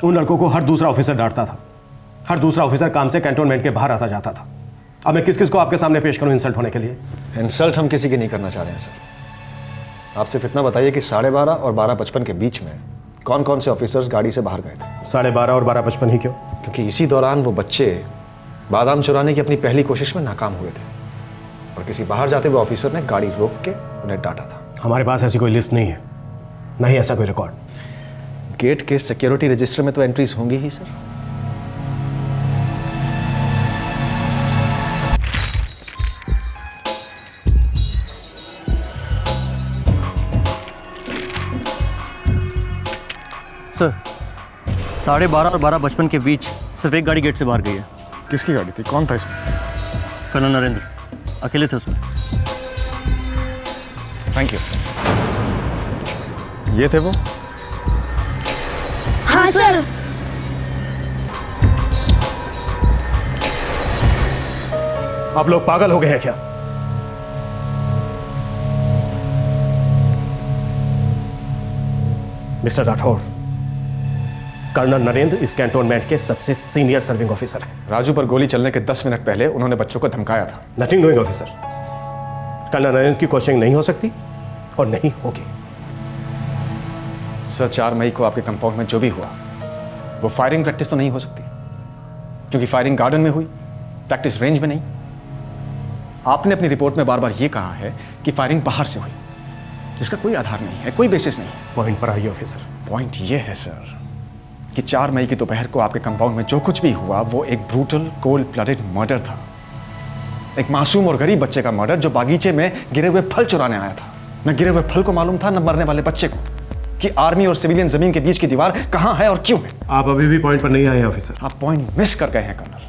उन लड़कों को हर दूसरा ऑफिसर डांटता था, हर दूसरा ऑफिसर काम से कैंटोनमेंट के बाहर आता जाता था। अब मैं किस किस को आपके सामने पेश करूं इंसल्ट होने के लिए? इंसल्ट हम किसी की नहीं करना चाह रहे हैं सर। आप सिर्फ इतना बताइए कि 12:30 और 12:55 के बीच में कौन कौन से ऑफिसर्स गाड़ी से बाहर गए थे? 12:30 और 12:55 ही क्यों? क्योंकि इसी दौरान वो बच्चे बादाम चुराने की अपनी पहली कोशिश में नाकाम हुए थे और किसी बाहर जाते हुए ऑफिसर ने गाड़ी रोक के उन्हें डांटा था। हमारे पास ऐसी कोई लिस्ट नहीं है, नहीं ऐसा कोई रिकॉर्ड। गेट के सिक्योरिटी रजिस्टर में तो एंट्रीज होंगी ही सर। सर 12:30 और 12:55 के बीच सिर्फ एक गाड़ी गेट से बाहर गई है। किसकी गाड़ी थी? कौन था इसमें? कर्नल नरेंद्र अकेले थे उसमें। Thank you. ये थे वो? हाँ सर। आप लोग पागल हो गए हैं क्या? मिस्टर राठौड़, कर्नल नरेंद्र इस कैंटोनमेंट के सबसे सीनियर सर्विंग ऑफिसर हैं। राजू पर गोली चलने के 10 मिनट पहले उन्होंने बच्चों को धमकाया था। Nothing doing officer. Colonel Narendra की कोशिश नहीं हो सकती और नहीं होगी। सर 4 मई को आपके कंपाउंड में जो भी हुआ वो फायरिंग प्रैक्टिस तो नहीं हो सकती, क्योंकि फायरिंग गार्डन में हुई, प्रैक्टिस रेंज में नहीं। आपने अपनी रिपोर्ट में बार बार ये कहा है कि फायरिंग बाहर से हुई, जिसका कोई आधार नहीं है, कोई बेसिस नहीं। पॉइंट पर आइए ऑफिसर। पॉइंट ये है सर कि 4 मई की दोपहर को आपके कंपाउंड में जो कुछ भी हुआ वो एक ब्रूटल कोल्ड ब्लडेड मर्डर था। एक मासूम और गरीब बच्चे का मर्डर जो बागीचे में गिरे हुए फल चुराने आया था। न गिरे हुए फल को मालूम था, न मरने वाले बच्चे को कि आर्मी और सिविलियन जमीन के बीच की दीवार कहां है और क्यों है। आप अभी भी पॉइंट पर नहीं आए ऑफिसर। आप पॉइंट मिस कर गए हैं कर्नल,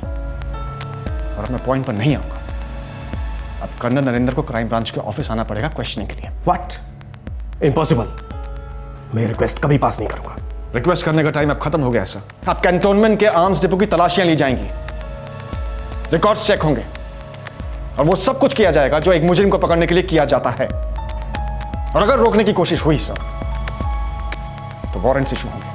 और अब मैं पॉइंट पर नहीं आऊंगा। अब कर्नल नरेंद्र को क्राइम ब्रांच के ऑफिस आना पड़ेगा क्वेश्चनिंग के लिए। व्हाट? इम्पॉसिबल। मैं रिक्वेस्ट कभी पास नहीं करूंगा। रिक्वेस्ट करने का टाइम अब खत्म हो गया सर। आप कैंटोनमेंट के आर्म्स डिपो की तलाशियां ली जाएंगी, रिकॉर्ड्स चेक होंगे और वो सब कुछ किया जाएगा जो एक मुजरिम को पकड़ने के लिए किया जाता है। और अगर रोकने की कोशिश हुई सर तो वारंट्स इशू होंगे।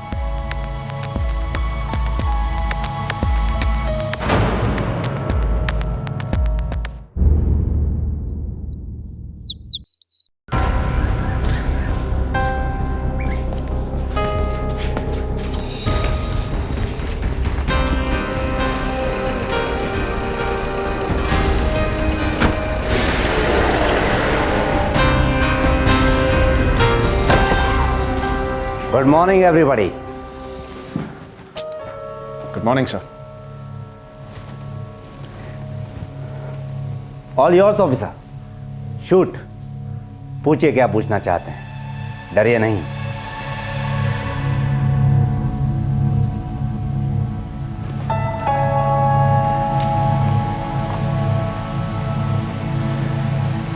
Good morning, everybody. Good morning, sir. All yours, officer. Shoot. पूछिए क्या पूछना चाहते हैं, डरिए नहीं।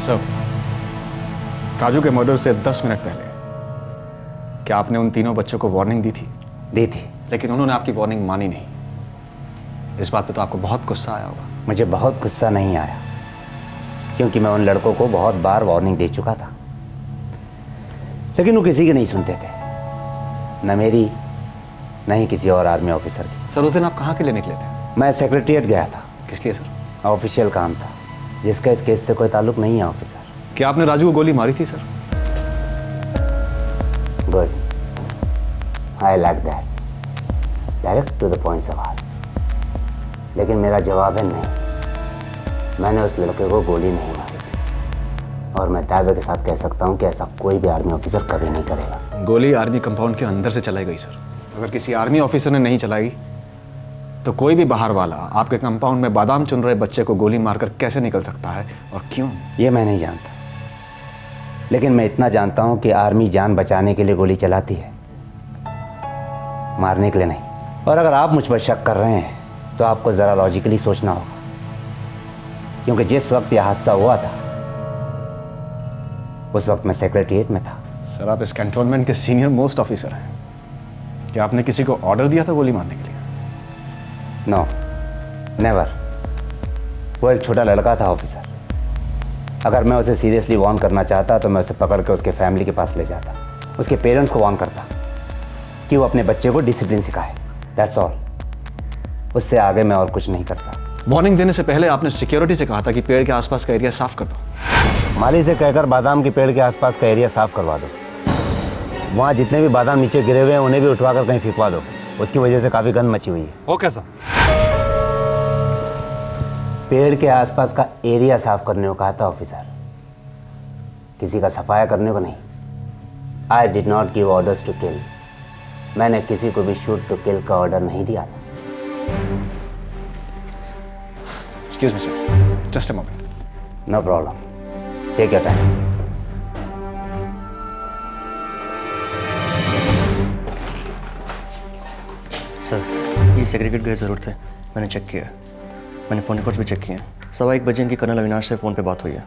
सर, राजू के मर्डर से 10 मिनट पहले क्या आपने उन तीनों बच्चों को वार्निंग दी थी? दी थी, लेकिन उन्होंने आपकी वार्निंग मानी नहीं। इस बात पे तो आपको बहुत गुस्सा आया होगा। मुझे बहुत गुस्सा नहीं आया, क्योंकि मैं उन लड़कों को बहुत बार वार्निंग दे चुका था, लेकिन वो किसी की नहीं सुनते थे, न मेरी न ही किसी और आर्मी ऑफिसर की। सर उस दिन आप कहाँ के लिए निकले थे? मैं सेक्रेटेरिएट गया था। किस लिए सर? ऑफिशियल काम था, जिसका इस केस से कोई ताल्लुक नहीं है ऑफिसर। क्या आपने राजू को गोली मारी थी sir? Good, I like that. Direct to the point सवाल। लेकिन मेरा जवाब है नहीं। मैंने उस लड़के को गोली नहीं मारी थी और मैं दावे के साथ कह सकता हूँ कि ऐसा कोई भी आर्मी ऑफिसर कभी नहीं करेगा। गोली आर्मी कंपाउंड के अंदर से चलाई गई सर। अगर किसी आर्मी ऑफिसर ने नहीं चलाई तो कोई भी बाहर वाला आपके कंपाउंड में बादाम चुन रहे बच्चे को गोली मारकर कैसे निकल सकता है और क्यों? ये मैं नहीं जानता, लेकिन मैं इतना जानता हूँ कि आर्मी जान बचाने के लिए गोली चलाती है, मारने के लिए नहीं। और अगर आप मुझ पर शक कर रहे हैं तो आपको ज़रा लॉजिकली सोचना होगा, क्योंकि जिस वक्त यह हादसा हुआ था उस वक्त मैं सेक्रेटरिएट में था। सर, आप इस कैंटोनमेंट के सीनियर मोस्ट ऑफिसर हैं। क्या आपने किसी को ऑर्डर दिया था गोली मारने के लिए? No, never. वो एक छोटा लड़का था ऑफिसर। अगर मैं उसे सीरियसली वार्न करना चाहता तो मैं उसे पकड़ के उसके फैमिली के पास ले जाता, उसके पेरेंट्स को वार्न करता कि वो अपने बच्चे को डिसिप्लिन सिखाए। That's all. उससे आगे मैं और कुछ नहीं करता। वार्निंग देने से पहले आपने सिक्योरिटी से कहा था कि पेड़ के आसपास का एरिया साफ कर दो। माली से कहकर बादाम के पेड़ के आसपास का एरिया साफ करवा दो। वहाँ जितने भी बादाम नीचे गिरे हुए हैं उन्हें भी उठवाकर कहीं फेंकवा दो। उसकी वजह से काफ़ी गंद मची हुई है। Okay sir. पेड़ के आसपास का एरिया साफ करने को कहा था ऑफिसर, किसी का सफाया करने को नहीं। I did not give orders to kill. मैंने किसी को भी शूट टू किल का ऑर्डर नहीं दिया था। Excuse me sir, just a moment. No problem, take your time. Sir, ये सेक्रेटरी गए ज़रूर थे, मैंने चेक किया है। मैंने फ़ोन रिकॉर्ड्स भी चेक किए हैं। 1:15 बजे इनकी कर्नल अविनाश से फ़ोन पे बात हुई है,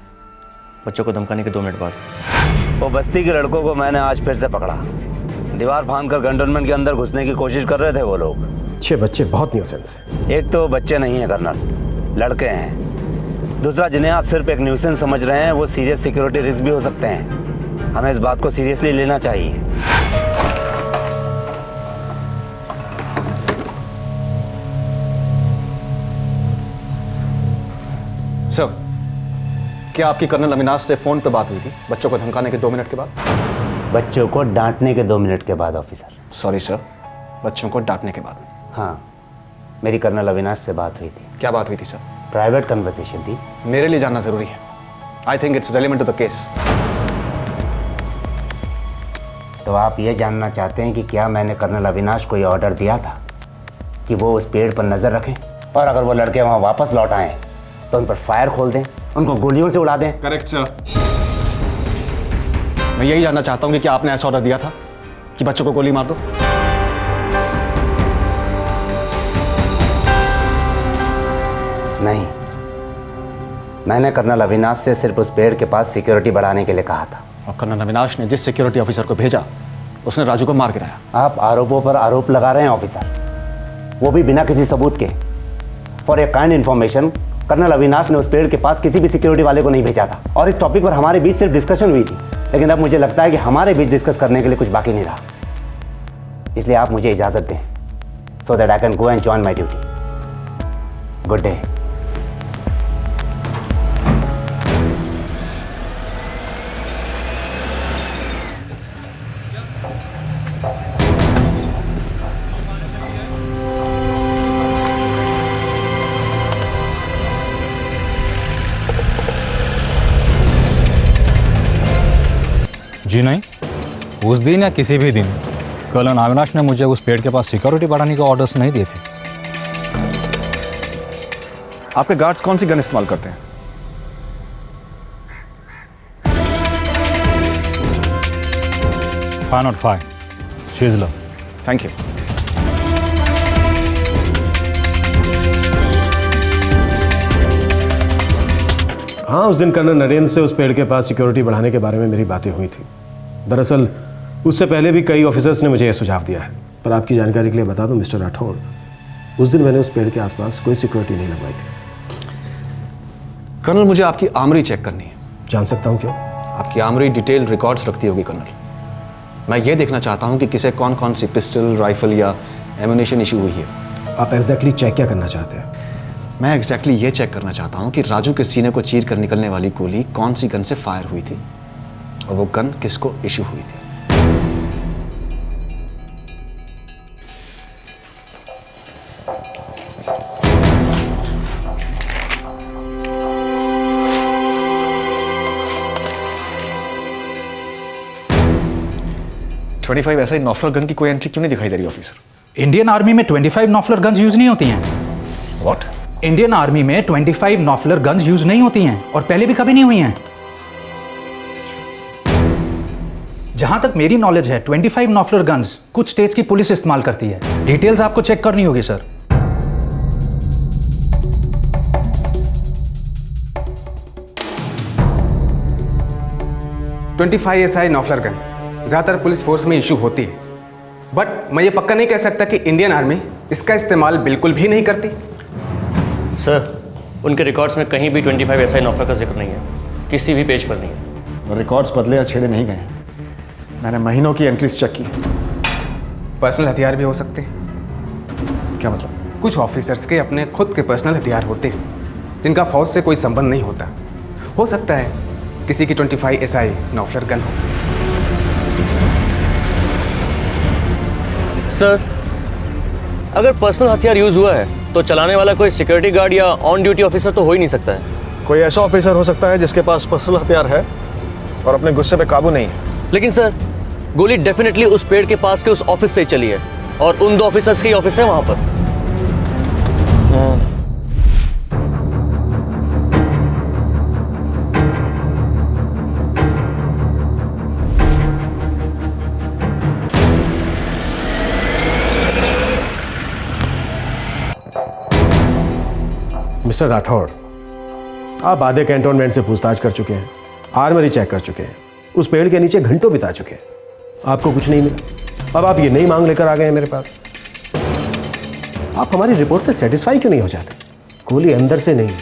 बच्चों को धमकाने के 2 मिनट बाद। वो बस्ती के लड़कों को मैंने आज फिर से पकड़ा। दीवार फांदकर कंटोनमेंट के अंदर घुसने की कोशिश कर रहे थे वो लोग। 6 बच्चे बहुत न्यूसेंस हैं। एक तो बच्चे नहीं है कर्नल, लड़के हैं। दूसरा, जिन्हें आप सिर्फ एक न्यूसेंस समझ रहे हैं वो सीरियस सिक्योरिटी रिस्क भी हो सकते हैं। हमें इस बात को सीरियसली लेना चाहिए। सर, क्या आपकी कर्नल अविनाश से फोन पे बात हुई थी बच्चों को धमकाने के 2 मिनट के बाद? बच्चों को डांटने के 2 मिनट के बाद ऑफिसर। सॉरी सर, बच्चों को डांटने के बाद। हाँ, मेरी कर्नल अविनाश से बात हुई थी। क्या बात हुई थी सर? प्राइवेट कन्वर्सेशन थी। मेरे लिए जानना जरूरी है। I think it's relevant to the case. तो आप ये जानना चाहते हैं कि क्या मैंने कर्नल अविनाश को ये ऑर्डर दिया था कि वो उस पेड़ पर नजर रखें और अगर वो लड़के वहाँ वापस लौट आए तो उन पर फायर खोल दें, उनको गोलियों से उड़ा दें? Correct sir. मैं यही जानना चाहता हूँ कि क्या आपने ऐसा ऑर्डर दिया था कि बच्चों को गोली मार दो? नहीं, मैंने कर्नल अविनाश से सिर्फ उस पेड़ के पास सिक्योरिटी बढ़ाने के लिए कहा था। और कर्नल अविनाश ने जिस सिक्योरिटी ऑफिसर को भेजा उसने राजू को मार गिराया। आप आरोपों पर आरोप लगा रहे हैं ऑफिसर, वो भी बिना किसी सबूत के। For a kind information, colonel Avinash ने उस पेड़ के पास किसी भी सिक्योरिटी वाले को नहीं भेजा था और इस टॉपिक पर हमारे बीच सिर्फ डिस्कशन हुई थी। लेकिन अब मुझे लगता है कि हमारे बीच डिस्कस करने के लिए कुछ बाकी नहीं रहा, इसलिए आप मुझे इजाजत दें so that I can go and join my duty. Good day. जी नहीं, उस दिन या किसी भी दिन कर्नल अविनाश ने मुझे उस पेड़ के पास सिक्योरिटी बढ़ाने के ऑर्डर्स नहीं दिए थे। आपके गार्ड्स कौन सी गन इस्तेमाल करते हैं? फाइव नॉट 5 शिजलर। Thank you. हाँ, उस दिन कर्नल नरेंद्र से उस पेड़ के पास सिक्योरिटी बढ़ाने के बारे में मेरी बातें हुई थी। दरअसल उससे पहले भी कई ऑफिसर्स ने मुझे यह सुझाव दिया है, पर आपकी जानकारी के लिए बता दूं मिस्टर राठौड़, उस दिन मैंने उस पेड़ के आसपास कोई सिक्योरिटी नहीं लगवाई थी। कर्नल, मुझे आपकी आर्मरी चेक करनी है। जान सकता हूँ क्यों? आपकी आर्मरी डिटेल रिकॉर्ड्स रखती होगी कर्नल। मैं ये देखना चाहता हूँ कि किसे कौन कौन सी पिस्टल, राइफल या एम्यूनिशन इशू हुई है। आप एग्जैक्टली चेक क्या करना चाहते हैं? मैं एग्जैक्टली ये चेक करना चाहता हूँ कि राजू के सीने को चीर कर निकलने वाली गोली कौन सी गन से फायर हुई थी और वो गन किसको इशू हुई थी। 25 ऐसा ही नॉफलर गन की कोई एंट्री क्यों नहीं दिखाई दे रही ऑफिसर? इंडियन आर्मी में 25 नॉफलर गन्स यूज नहीं होती हैं। व्हाट? इंडियन आर्मी में 25 नॉफलर गन्स यूज नहीं होती हैं और पहले भी कभी नहीं हुई हैं। जहां तक मेरी नॉलेज है 25 नॉफलर गन्स कुछ स्टेट्स की पुलिस इस्तेमाल करती है। डिटेल्स आपको चेक करनी होगी सर। SI नॉफलर गन ज़्यादातर पुलिस फोर्स में इशू होती है, बट मैं ये पक्का नहीं कह सकता कि इंडियन आर्मी इसका इस्तेमाल बिल्कुल भी नहीं करती। सर, उनके रिकॉर्ड्स में कहीं भी 25 SI नॉफलर का जिक्र नहीं है, किसी भी पेज पर नहीं है। रिकॉर्ड्स बदले या छेड़े नहीं गए। मैंने महीनों की एंट्रीज चेक की। पर्सनल हथियार भी हो सकते हैं। क्या मतलब? कुछ ऑफिसर्स के अपने खुद के पर्सनल हथियार होते हैं जिनका फौज से कोई संबंध नहीं होता। हो सकता है किसी की 25 SI नॉफलर गन हो। सर, अगर पर्सनल हथियार यूज हुआ है तो चलाने वाला कोई सिक्योरिटी गार्ड या ऑन ड्यूटी ऑफिसर तो हो ही नहीं सकता है। कोई ऐसा ऑफिसर हो सकता है जिसके पास पर्सनल हथियार है और अपने गुस्से पे काबू नहीं है। लेकिन सर, गोली डेफिनेटली उस पेड़ के पास के उस ऑफिस से ही चली है और उन दो ऑफिसर्स के ही ऑफिस है वहां पर। मिस्टर राठौड़, आप आधे कैंटोनमेंट से पूछताछ कर चुके हैं, आर्मरी चेक कर चुके हैं, उस पेड़ के नीचे घंटों बिता चुके हैं, आपको कुछ नहीं मिला। अब आप ये नई मांग लेकर आ गए हैं मेरे पास। आप हमारी रिपोर्ट से सेटिस्फाई क्यों नहीं हो जाते? गोली अंदर से नहीं,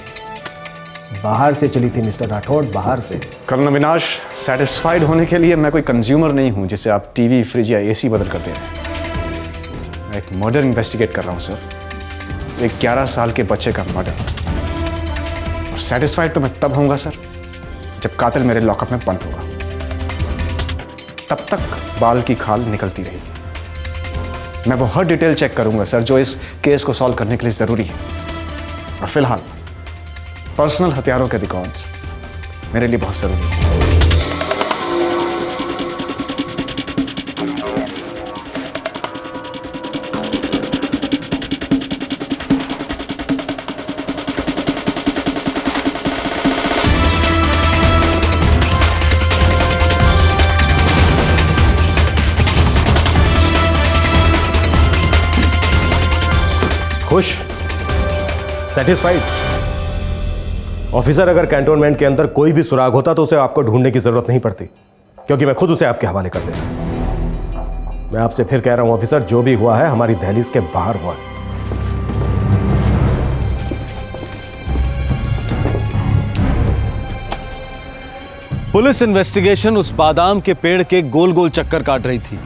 बाहर से चली थी मिस्टर राठौड़, बाहर से। कर्नल अविनाश, सेटिस्फाइड होने के लिए मैं कोई कंज्यूमर नहीं हूं जिसे आप टीवी, फ्रिज या एसी बदल कर दे रहे हैं। मैं एक मर्डर इन्वेस्टिगेट कर रहा हूं सर, एक 11 साल के बच्चे का मर्डर। और सेटिस्फाइड तो मैं तब होऊंगा सर जब कातिल मेरे लॉकअप में बंद होगा। तब तक बाल की खाल निकलती रहेगी। मैं वो हर डिटेल चेक करूंगा सर जो इस केस को सॉल्व करने के लिए जरूरी है। और फिलहाल पर्सनल हथियारों के रिकॉर्ड्स मेरे लिए बहुत जरूरी है। खुश? सेटिस्फाइड? ऑफिसर, अगर कैंटोनमेंट के अंदर कोई भी सुराग होता तो उसे आपको ढूंढने की जरूरत नहीं पड़ती, क्योंकि मैं खुद उसे आपके हवाले कर देता। मैं आपसे फिर कह रहा हूं ऑफिसर, जो भी हुआ है हमारी दहलीज के बाहर हुआ है। पुलिस इन्वेस्टिगेशन उस बादाम के पेड़ के गोल गोल चक्कर काट रही थी।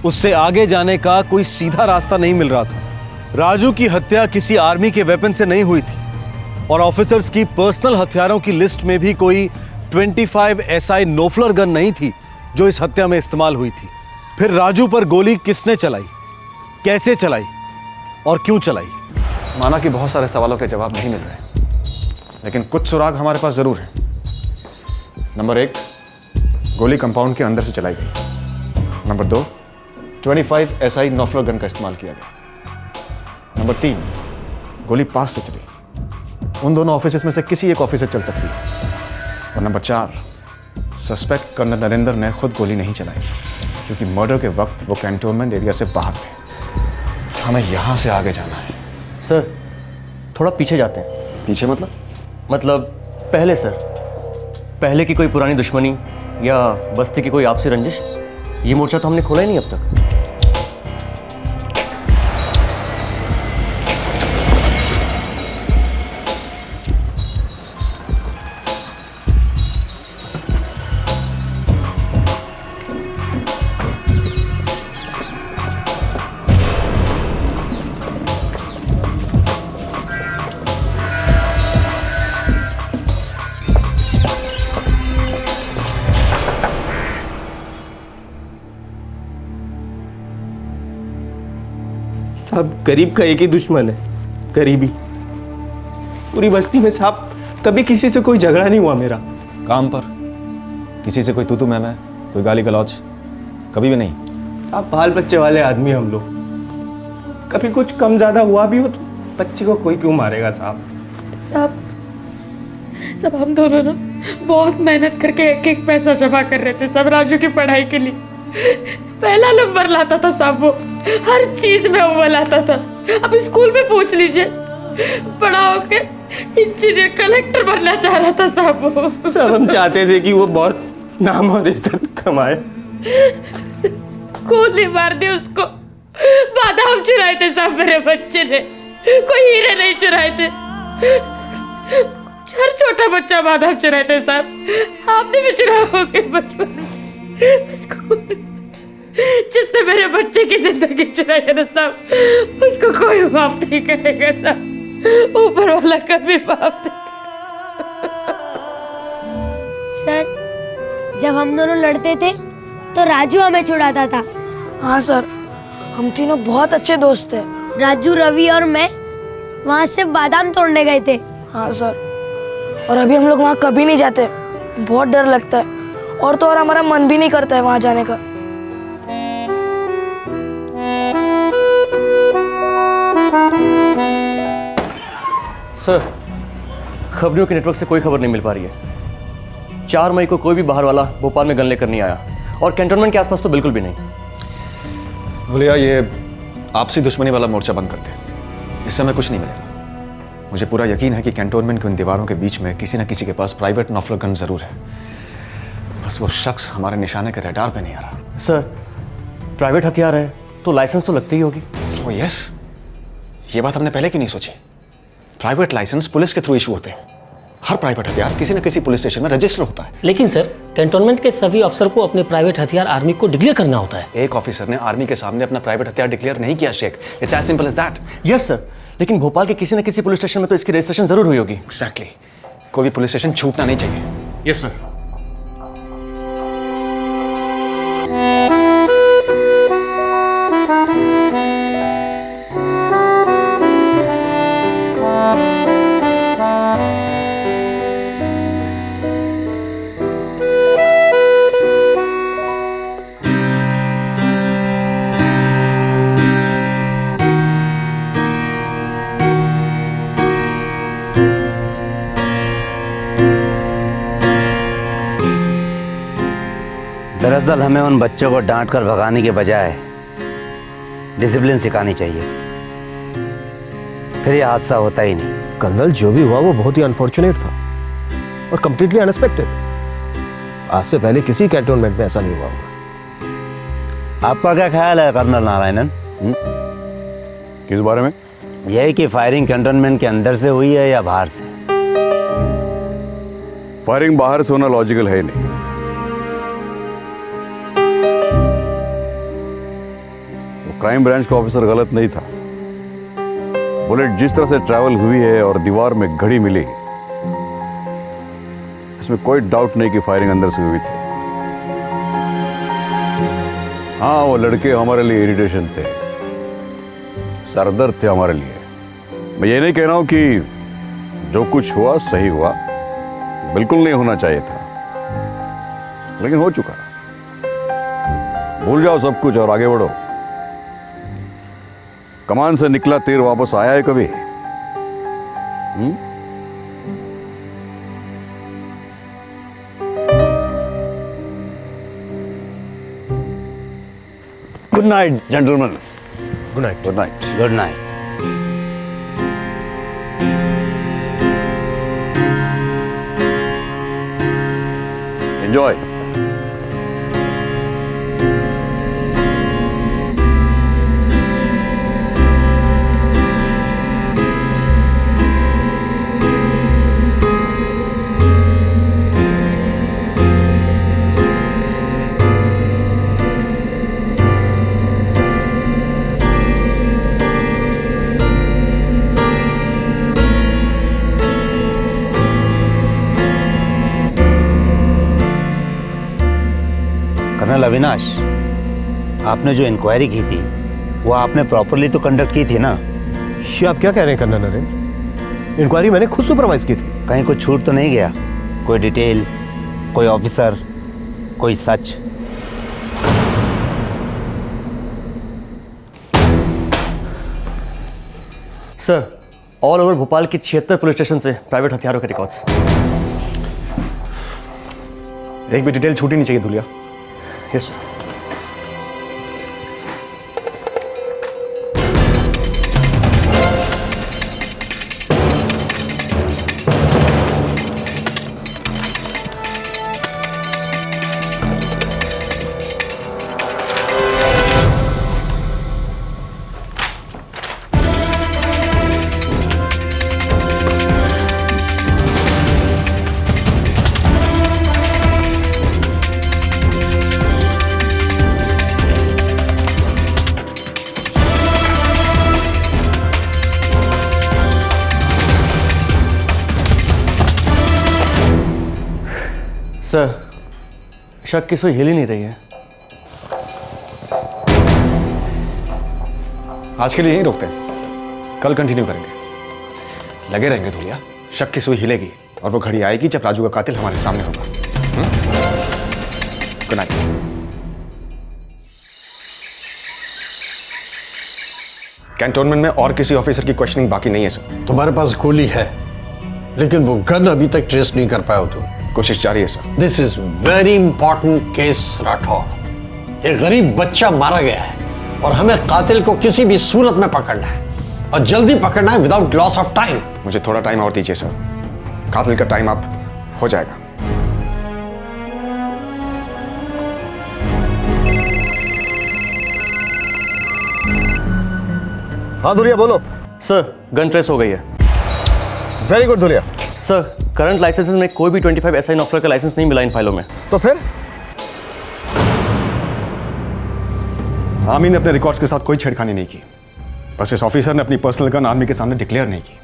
उससे आगे जाने का कोई सीधा रास्ता नहीं मिल रहा था। राजू की हत्या किसी आर्मी के वेपन से नहीं हुई थी और ऑफिसर्स की पर्सनल हथियारों की लिस्ट में भी कोई 25 SI नोफलर गन नहीं थी जो इस हत्या में इस्तेमाल हुई थी। फिर राजू पर गोली किसने चलाई, कैसे चलाई और क्यों चलाई? माना कि बहुत सारे सवालों के जवाब नहीं मिल रहे, लेकिन कुछ सुराग हमारे पास जरूर है। नंबर 1, गोली कंपाउंड के अंदर से चलाई गई। नंबर 2, 25 SI नोफलर गन का इस्तेमाल किया गया। नंबर 3, गोली पास से चली। उन दोनों ऑफिस में से किसी एक ऑफिस से चल सकती है। और नंबर 4, सस्पेक्ट कर्नल नरेंद्र ने खुद गोली नहीं चलाई, क्योंकि मर्डर के वक्त वो कैंटोनमेंट एरिया से बाहर थे। हमें यहाँ से आगे जाना है। सर, थोड़ा पीछे जाते हैं। पीछे मतलब? मतलब पहले सर, पहले की कोई पुरानी दुश्मनी या बस्ती की कोई आपसी रंजिश, ये मोर्चा तो हमने खोला ही नहीं अब तक। साहब, गरीब का एक ही दुश्मन है, गरीबी। पूरी बस्ती में साहब कभी किसी से कोई झगड़ा नहीं हुआ मेरा। काम पर किसी से कोई तू मैं, कोई गाली गलौज कभी भी नहीं? आप बाल बच्चे वाले आदमी हम लोग, कभी कुछ कम ज्यादा हुआ भी हो तो बच्चे को कोई क्यों मारेगा साहब? सब हम दोनों ना बहुत मेहनत करके एक एक पैसा जमा कर रहे थे सब राजू की पढ़ाई के लिए। पहला नंबर लाता था साहब, वो हर चीज में अव्वल आता था। अब स्कूल में पूछ लीजिए, बड़ा होके इंजीनियर कलेक्टर बनना चाह रहा था साहब वो। सब हम चाहते थे कि वो बहुत नाम और इज्जत कमाए। गोली मार दी उसको, बादाम चुराए थे साहब मेरे बच्चे ने, कोई हीरे नहीं चुराए थे। हर छोटा बच्चा बादाम चुराए थे साहब, आपने भी चुराए होंगे बचपन में। जिसने मेरे बच्चे की जिंदगी चुराई है ना साहब, उसको कोई माफ नहीं करेगा साहब, ऊपर वाला कभी माफ नहीं। सर, जब हम दोनों लड़ते थे तो राजू हमें छुड़ाता था। हाँ सर, हम तीनों बहुत अच्छे दोस्त थे। राजू, रवि और मैं वहाँ से बादाम तोड़ने गए थे। हाँ सर, और अभी हम लोग वहाँ कभी नहीं जाते, बहुत डर लगता है, और तो और हमारा मन भी नहीं करता है वहाँ जाने का। सर, खबरियों के नेटवर्क से कोई खबर नहीं मिल पा रही है। 4 मई को कोई भी बाहर वाला भोपाल में गन लेकर नहीं आया, और कैंटोनमेंट के आसपास तो बिल्कुल भी नहीं। भैया, ये आपसी दुश्मनी वाला मोर्चा बंद करते हैं, इस समय कुछ नहीं मिलेगा। मुझे पूरा यकीन है कि कैंटोनमेंट की उन दीवारों के बीच में किसी न किसी के पास प्राइवेट नॉफलर गन जरूर है, बस वो शख्स हमारे निशाने के रडार पे नहीं आ रहा। सर, प्राइवेट हथियार है तो लाइसेंस तो लगती ही होगी। ओह यस, ये बात हमने पहले क्यों नहीं सोची? प्राइवेट लाइसेंस पुलिस के थ्रू इशू होते हैं। हर प्राइवेट हथियार किसी न किसी पुलिस स्टेशन में रजिस्टर होता है। लेकिन सर, कैंटोनमेंट के सभी अफसर को अपने प्राइवेट हथियार आर्मी को डिक्लेयर करना होता है। एक ऑफिसर ने आर्मी के सामने अपना प्राइवेट हथियार डिक्लेयर नहीं किया Sheikh, it's as simple as that. Yes sir, लेकिन भोपाल के किसी न किसी पुलिस स्टेशन में तो इसकी रजिस्ट्रेशन जरूर हुई होगी। एग्जैक्टली, कोई भी पुलिस स्टेशन छूटना नहीं चाहिए। Yes sir. दरअसल हमें उन बच्चों को डांट कर भगाने के बजाय डिसिप्लिन सिखानी चाहिए, फिर ये हादसा होता ही नहीं। कर्नल, जो भी हुआ वो बहुत ही अनफॉर्चुनेट था और कंप्लीटली अनएक्सपेक्टेड। आज से पहले किसी कैंटोनमेंट में ऐसा नहीं हुआ होगा। आपका क्या ख्याल है कर्नल नारायणन? किस बारे में? यही कि फायरिंग कैंटोनमेंट के अंदर से हुई है या बाहर से? फायरिंग बाहर से होना लॉजिकल है ही नहीं। क्राइम ब्रांच का ऑफिसर गलत नहीं था। बुलेट जिस तरह से ट्रैवल हुई है और दीवार में घड़ी मिली, इसमें कोई डाउट नहीं कि फायरिंग अंदर से हुई थी। हाँ, वो लड़के हमारे लिए इरिटेशन थे, सरदर्द थे हमारे लिए। मैं ये नहीं कह रहा हूं कि जो कुछ हुआ सही हुआ, बिल्कुल नहीं होना चाहिए था, लेकिन हो चुका। भूल जाओ सब कुछ और आगे बढ़ो। कमान से निकला तीर वापस आया है कभी? Good night gentleman. Good night. Good night. Good night. Enjoy. Colonel Avinash, आपने जो इंक्वायरी की थी वो आपने प्रॉपरली तो कंडक्ट की थी ना? ये आप क्या कह रहे हैं कर्नल नरेंद्र? इंक्वायरी मैंने खुद सुपरवाइज की थी। कहीं कुछ छूट तो नहीं गया? कोई डिटेल, कोई ऑफिसर, कोई सच? सर, ऑल ओवर भोपाल की 76 पुलिस स्टेशन से प्राइवेट हथियारों के रिकॉर्ड्स। एक भी डिटेल छूटी नहीं चाहिए धुलिया। Yes sir. सर, शक की सुई हिल ही नहीं रही है। आज के लिए यहीं रोकते हैं, कल कंटिन्यू करेंगे। लगे रहेंगे धुलिया, शक की सुई हिलेगी और वो घड़ी आएगी जब राजू का कातिल हमारे सामने होगा। Good night. कैंटोनमेंट में और किसी ऑफिसर की क्वेश्चनिंग बाकी नहीं है सर। तुम्हारे पास गोली है, लेकिन वो गन अभी तक ट्रेस नहीं कर पाए हो तुम। कोशिश जारी है sir. This is very important case Rathore. एक गरीब बच्चा मारा गया है और हमें कातिल को किसी भी सूरत में पकड़ना है और जल्दी पकड़ना है विदाउट लॉस ऑफ टाइम। मुझे थोड़ा टाइम और दीजिए सर, कातिल का टाइम अप हो जाएगा। हाँ धुलिया बोलो। सर, गन ट्रेस हो गई है। Very good Dhulia. Sir, current license में कोई भी 25 एसआई नौफर का लाइसेंस नहीं मिला इन फाइलों में। तो फिर आर्मी ने अपने रिकॉर्ड्स के साथ कोई छेड़खानी नहीं की, बस इस ऑफिसर ने अपनी पर्सनल गन आर्मी के सामने डिक्लेयर नहीं की।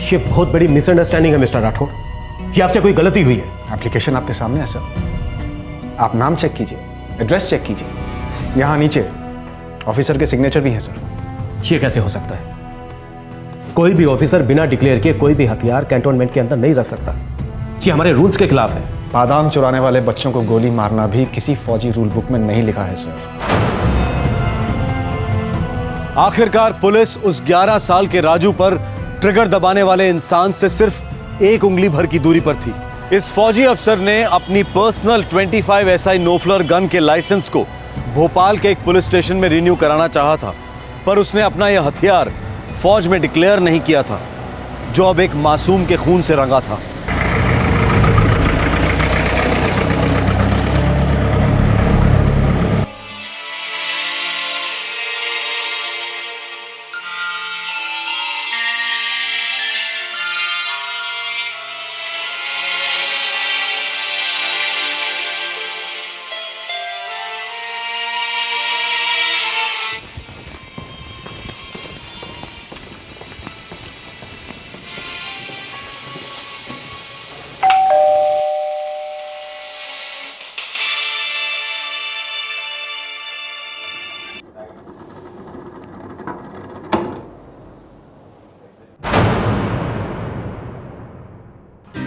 ये बहुत बड़ी मिसअंडरस्टैंडिंग है मिस्टर राठौड़। ये आपसे कोई गलती हुई है। एप्लीकेशन आपके सामने है सर, आप नाम चेक कीजिए, एड्रेस चेक कीजिए, यहाँ नीचे ऑफिसर के सिग्नेचर भी हैं सर। ये कैसे हो सकता है? कोई भी ऑफिसर बिना डिक्लेयर किए कोई भी हथियार कैंटोनमेंट के अंदर नहीं रख सकता। ये हमारे रूल्स के खिलाफ है। बादाम चुराने वाले बच्चों को गोली मारना भी किसी फौजी रूल बुक में नहीं लिखा है सर। आखिरकार पुलिस उस 11 साल के राजू पर ट्रिगर दबाने वाले इंसान से सिर्फ 1 उंगली भर की दूरी पर थी। इस फौजी अफसर ने अपनी पर्सनल 25 एसआई नोफलर गन के लाइसेंस को भोपाल के एक पुलिस स्टेशन में रिन्यू कराना चाहा था, पर उसने अपना यह हथियार फौज में डिक्लेयर नहीं किया था, जो अब एक मासूम के खून से रंगा था।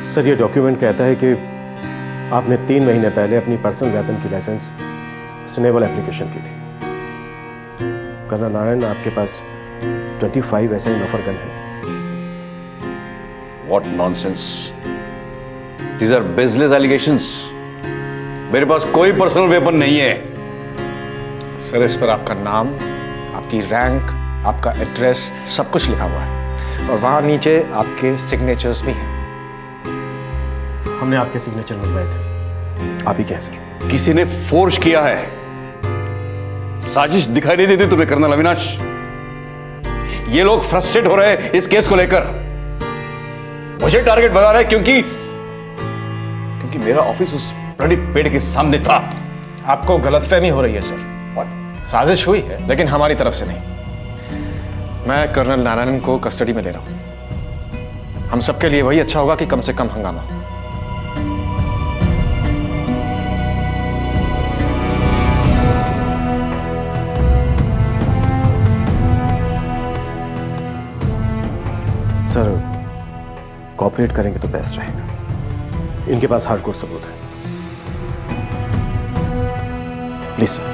सर, ये डॉक्यूमेंट कहता है कि आपने 3 महीने पहले अपनी पर्सनल वेपन की लाइसेंस स्नेवल एप्लीकेशन की थी। कर्नल नारायण, आपके पास 25 एसआई नफर गन है। What nonsense! These are baseless allegations. मेरे पास कोई पर्सनल वेपन नहीं है। सर, इस पर आपका नाम, आपकी रैंक, आपका एड्रेस सब कुछ लिखा हुआ है और वहां नीचे आपके सिग्नेचर्स भी हैं। हमने आपके सिग्नेचर लगवाए थे। आप ही क्या सर? किसी ने फोर्स किया है। साजिश दिखाई नहीं देती तुम्हें कर्नल अविनाश? ये लोग फ्रस्ट्रेट हो रहे हैं इस केस को लेकर, मुझे टारगेट बना रहे हैं क्योंकि मेरा ऑफिस उस बड़ी पेड़ के सामने था। आपको गलतफहमी हो रही है सर, और साजिश हुई है लेकिन हमारी तरफ से नहीं। मैं कर्नल नारायणन को कस्टडी में ले रहा हूं। हम सबके लिए वही अच्छा होगा कि कम से कम हंगामा हो। सर कॉपरेट करेंगे तो बेस्ट रहेगा। इनके पास हार्डकोर सबूत है। Please sir.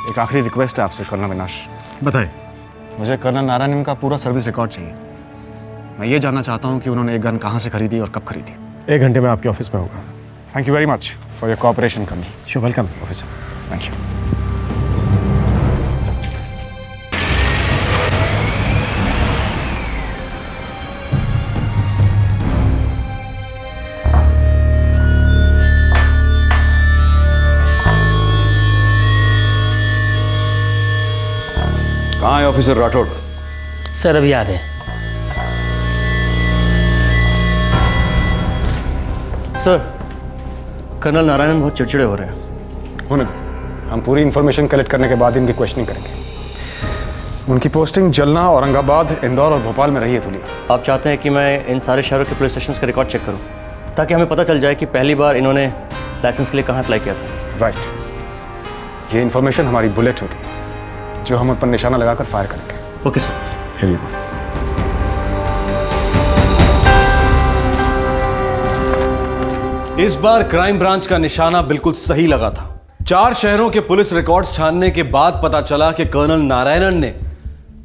एक आखिरी रिक्वेस्ट है आपसे कर्नल अविनाश। बताएं। मुझे कर्नल नारायणन का पूरा सर्विस रिकॉर्ड चाहिए। मैं ये जानना चाहता हूँ कि उन्होंने एक गन कहाँ से खरीदी और कब खरीदी। 1 घंटे में आपके ऑफिस में होगा। Thank you very much for your cooperation colonel. You welcome officer. Thank you. कहाँ है ऑफिसर राठौड़? सर अभी आ रहे हैं। सर कर्नल नारायणन बहुत चिड़चिड़े हो रहे हैं। होने दो, हम पूरी इंफॉर्मेशन कलेक्ट करने के बाद इनकी क्वेश्चनिंग करेंगे। उनकी पोस्टिंग जलना, औरंगाबाद, इंदौर और भोपाल में रही है तुलिया। आप चाहते हैं कि मैं इन सारे शहरों के पुलिस स्टेशन के रिकॉर्ड चेक करूं ताकि हमें पता चल जाए कि पहली बार इन्होंने लाइसेंस के लिए कहाँ अप्लाई किया था? राइट। ये इंफॉर्मेशन हमारी बुलेट होगी जो हम उन पर निशाना लगाकर फायर करेंगे। Okay sir. Here you go. इस बार क्राइम ब्रांच का निशाना बिल्कुल सही लगा था। 4 शहरों के पुलिस रिकॉर्ड्स छानने के बाद पता चला कि कर्नल नारायणन ने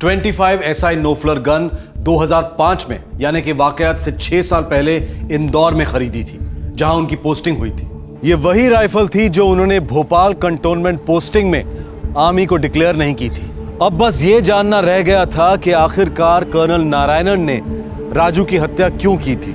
25 SI नोफ्लर गन 2005 में यानी कि वाकयात से 6 साल पहले इंदौर में खरीदी थी जहां उनकी पोस्टिंग हुई थी। ये वही राइफल थी जो उन्होंने भोपाल कंटोनमेंट पोस्टिंग में आर्मी को डिक्लेयर नहीं की थी। अब बस ये जानना रह गया था कि आखिरकार कर्नल नारायणन ने राजू की हत्या क्यों की थी।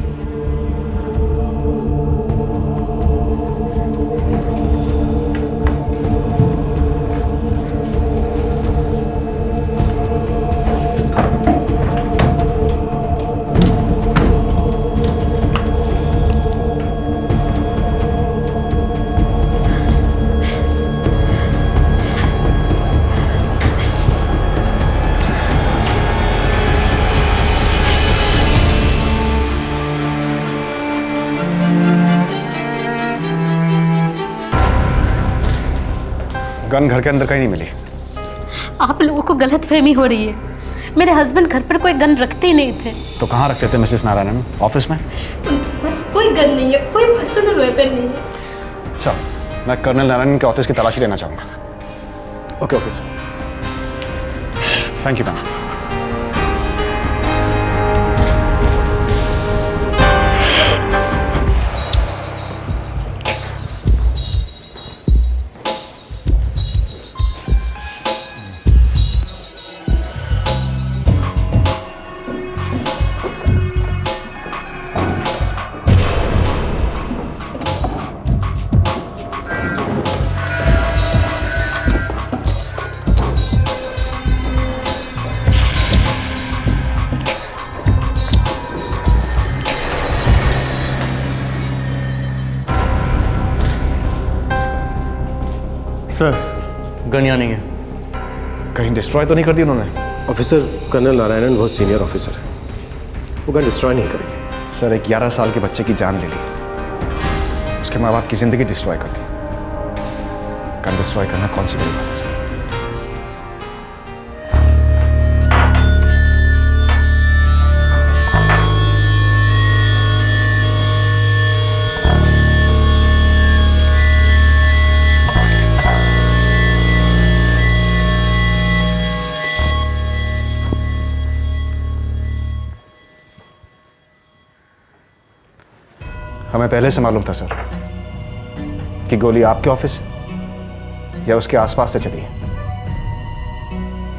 गन घर के अंदर कहीं नहीं मिली। आप लोगों को गलतफहमी हो रही है। मेरे हस्बैंड घर पर कोई गन रखते ही नहीं थे। तो कहाँ रखते थे मिसेस नारायणन? ऑफिस में? बस कोई गन नहीं है, कोई पर्सनल वेपन नहीं है। सर, मैं कर्नल नारायणन के ऑफिस की तलाशी लेना चाहूंगा। Okay officer. Thank you ma'am. Sir gun यहाँ नहीं है। कहीं डिस्ट्रॉय तो नहीं कर दी उन्होंने? ऑफिसर, कर्नल नारायणन बहुत सीनियर ऑफिसर है, वो गन डिस्ट्रॉय नहीं करेंगे। सर, एक 11 साल के बच्चे की जान ले ली, उसके माँ बाप की जिंदगी डिस्ट्रॉय कर दी। गन डिस्ट्रॉय करना कौन सी बड़ी बात है सर? हमें पहले से मालूम था सर कि गोली आपके ऑफिस से या उसके आसपास से चली है।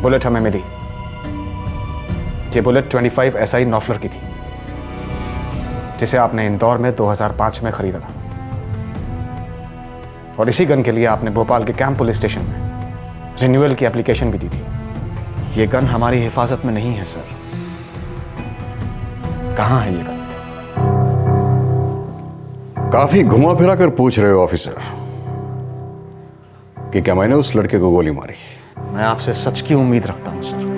बुलेट हमें मिली। ये बुलेट 25 SI नॉफलर की थी जिसे आपने इंदौर में 2005 में खरीदा था। और इसी गन के लिए आपने भोपाल के कैंप पुलिस स्टेशन में रिन्यूअल की एप्लीकेशन भी दी थी। ये गन हमारी हिफाजत में नहीं है सर। कहां है ये गन? काफी घुमा फिरा कर पूछ रहे हो ऑफिसर कि क्या मैंने उस लड़के को गोली मारी? मैं आपसे सच की उम्मीद रखता हूं सर।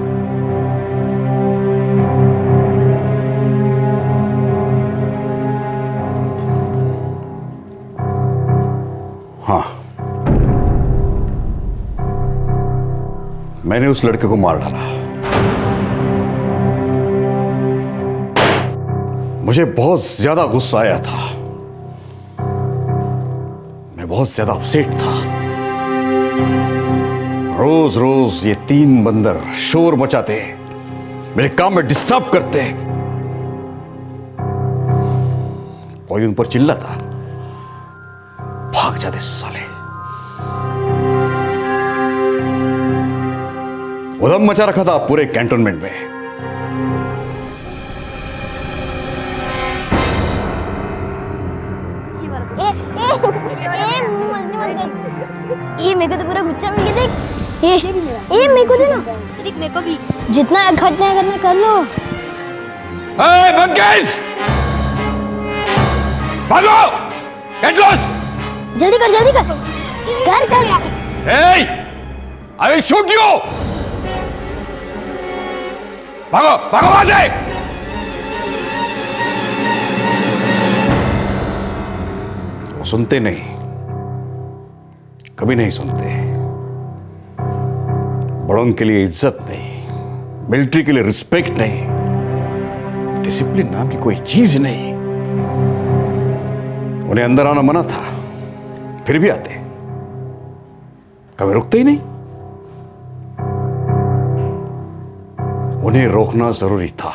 हाँ, मैंने उस लड़के को मार डाला। मुझे बहुत ज्यादा गुस्सा आया था, मैं बहुत ज्यादा अपसेट था। रोज रोज ये 3 बंदर शोर मचाते, मेरे काम में डिस्टर्ब करते। कोई उन पर चिल्लाता, भाग जाते साले। उधम मचा रखा था पूरे कैंटोनमेंट में। ये मेरे को तो पूरा गुच्छा मिल गया। देख ये मेरे को देना। देख मेरे को भी। जितना इकट्ठा करना कर लो। बंकेश! भागो! Get lost! जल्दी कर जल्दी कर। कर कर। Hey! I will shoot you! भागो भागो वहां से! वो सुनते नहीं, कभी नहीं सुनते। बड़ों के लिए इज्जत नहीं, मिलिट्री के लिए रिस्पेक्ट नहीं, डिसिप्लिन नाम की कोई चीज नहीं। उन्हें अंदर आना मना था, फिर भी आते, कभी रुकते ही नहीं। उन्हें रोकना जरूरी था।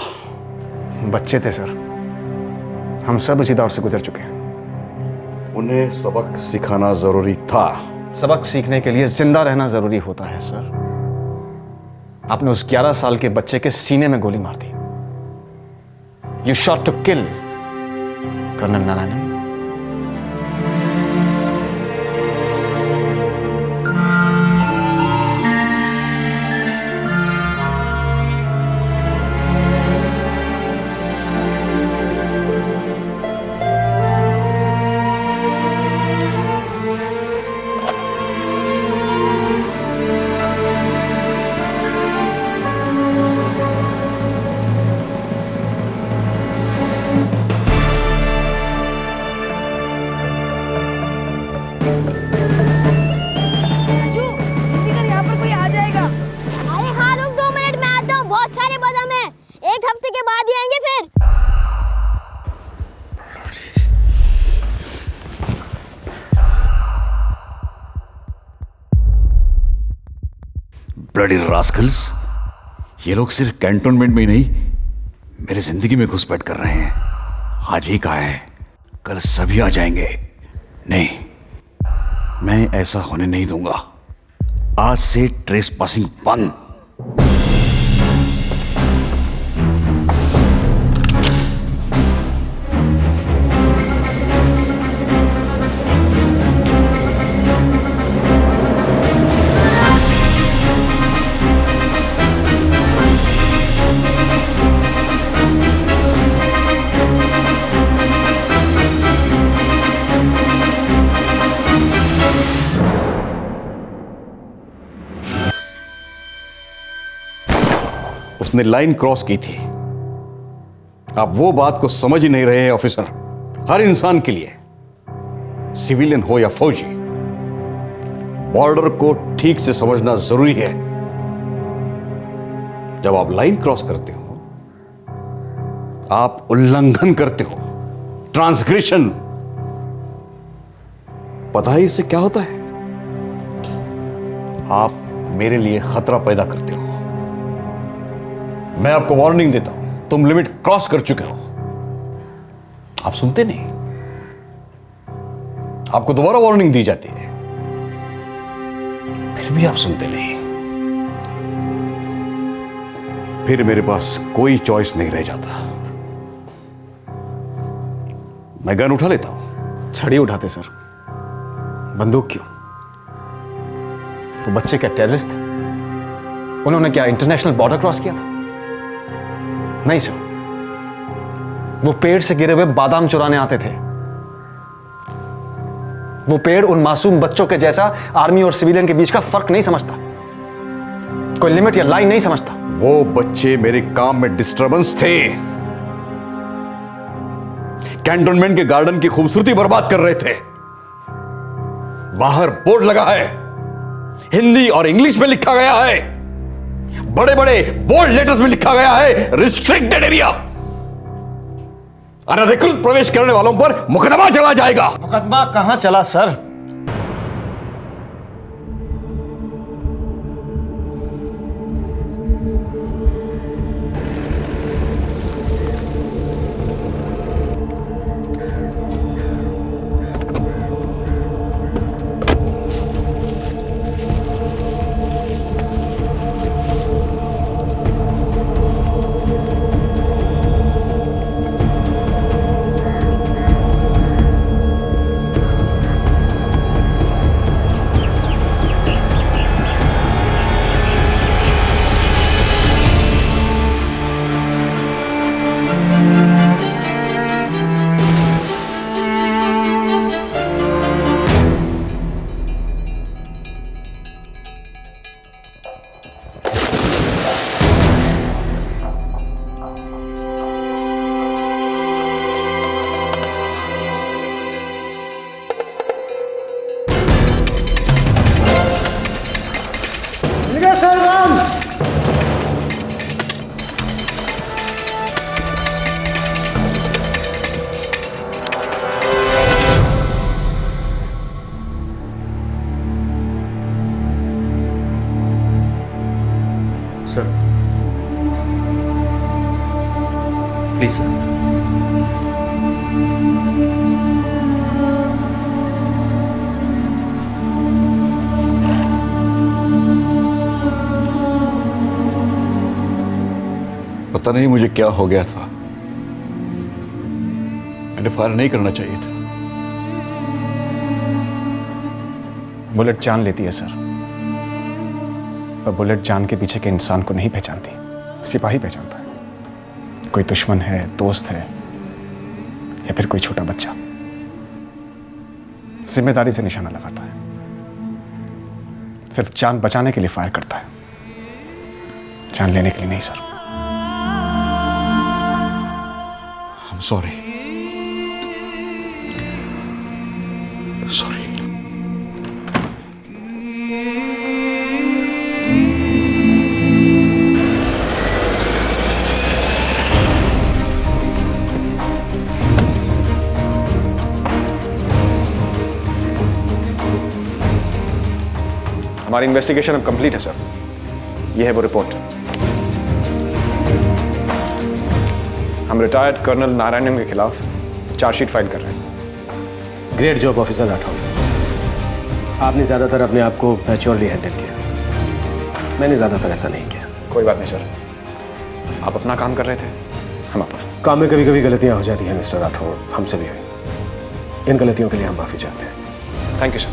बच्चे थे सर, हम सब इसी दौर से गुजर चुके हैं। उन्हें सबक सिखाना जरूरी था। सबक सीखने के लिए जिंदा रहना जरूरी होता है सर। आपने उस 11 साल के बच्चे के सीने में गोली मार दी। You shot to kill colonel Narayanan. Bloody rascals, ये लोग सिर्फ कैंटोनमेंट में ही नहीं, मेरी जिंदगी में घुसपैठ कर रहे हैं। आज ही कहा है, कल सभी आ जाएंगे। नहीं, मैं ऐसा होने नहीं दूंगा। आज से ट्रेस पासिंग बंद। उसने लाइन क्रॉस की थी। आप वो बात को समझ ही नहीं रहे हैं ऑफिसर। हर इंसान के लिए, सिविलियन हो या फौजी, बॉर्डर को ठीक से समझना जरूरी है। जब आप लाइन क्रॉस करते हो, आप उल्लंघन करते हो, ट्रांसग्रेशन। पता है इससे क्या होता है? आप मेरे लिए खतरा पैदा करते हो। मैं आपको वार्निंग देता हूं, तुम लिमिट क्रॉस कर चुके हो। आप सुनते नहीं, आपको दोबारा वार्निंग दी जाती है, फिर भी आप सुनते नहीं। फिर मेरे पास कोई चॉइस नहीं रह जाता। मैं गन उठा लेता हूं। छड़ी उठाते सर, बंदूक क्यों? वो बच्चे क्या टेररिस्ट थे? उन्होंने क्या इंटरनेशनल बॉर्डर क्रॉस किया था? नहीं सर, वो पेड़ से गिरे हुए बादाम चुराने आते थे। वो पेड़ उन मासूम बच्चों के जैसा आर्मी और सिविलियन के बीच का फर्क नहीं समझता, कोई लिमिट या लाइन नहीं समझता। वो बच्चे मेरे काम में डिस्टर्बेंस थे, कैंटोनमेंट के गार्डन की खूबसूरती बर्बाद कर रहे थे। बाहर बोर्ड लगा है, हिंदी और इंग्लिश में लिखा गया है, बड़े बड़े बोल्ड लेटर्स में लिखा गया है रिस्ट्रिक्टेड एरिया। अनधिकृत प्रवेश करने वालों पर मुकदमा चला जाएगा। मुकदमा कहां चला सर? Sir please sir. पता नहीं मुझे क्या हो गया था, मैंने फायर नहीं करना चाहिए था। बुलेट जान लेती है सर, पर बुलेट जान के पीछे के इंसान को नहीं पहचानती, सिपाही पहचानता है। कोई दुश्मन है, दोस्त है, या फिर कोई छोटा बच्चा। जिम्मेदारी से निशाना लगाता है, सिर्फ जान बचाने के लिए फायर करता है, जान लेने के लिए नहीं सर। I'm sorry. Sorry. हमारी इन्वेस्टिगेशन अब कंप्लीट है सर। यह है वो रिपोर्ट। हम रिटायर्ड कर्नल नारायणन के खिलाफ चार्जशीट फाइल कर रहे हैं। Great job officer Rathore. आपने ज़्यादातर अपने आप को मैच्योरली हैंडल किया, मैंने ज़्यादातर ऐसा नहीं किया। कोई बात नहीं सर, आप अपना काम कर रहे थे, हम अपना। काम में कभी कभी गलतियां हो जाती हैं मिस्टर राठौर, हमसे भी हुई। इन गलतियों के लिए हम माफ़ी चाहते हैं। Thank you sir.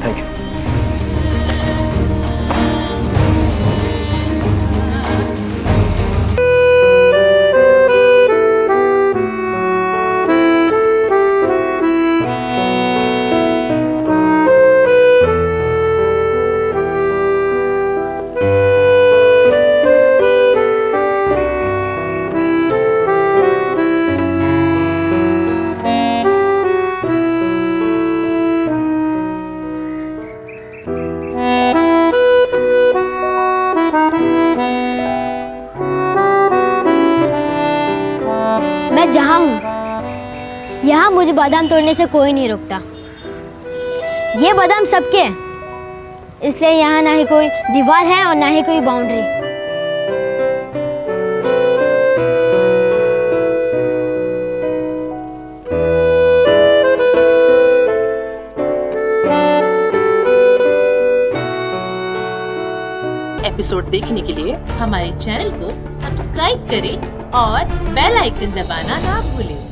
Thank you. मैं जहाँ हूँ यहाँ मुझे बादाम तोड़ने से कोई नहीं रोकता। ये बादाम सबके हैं, इसलिए यहाँ ना ही कोई दीवार है और ना ही कोई बाउंड्री। एपिसोड देखने के लिए हमारे चैनल को सब्सक्राइब करें और बेल आइकन दबाना ना भूलें।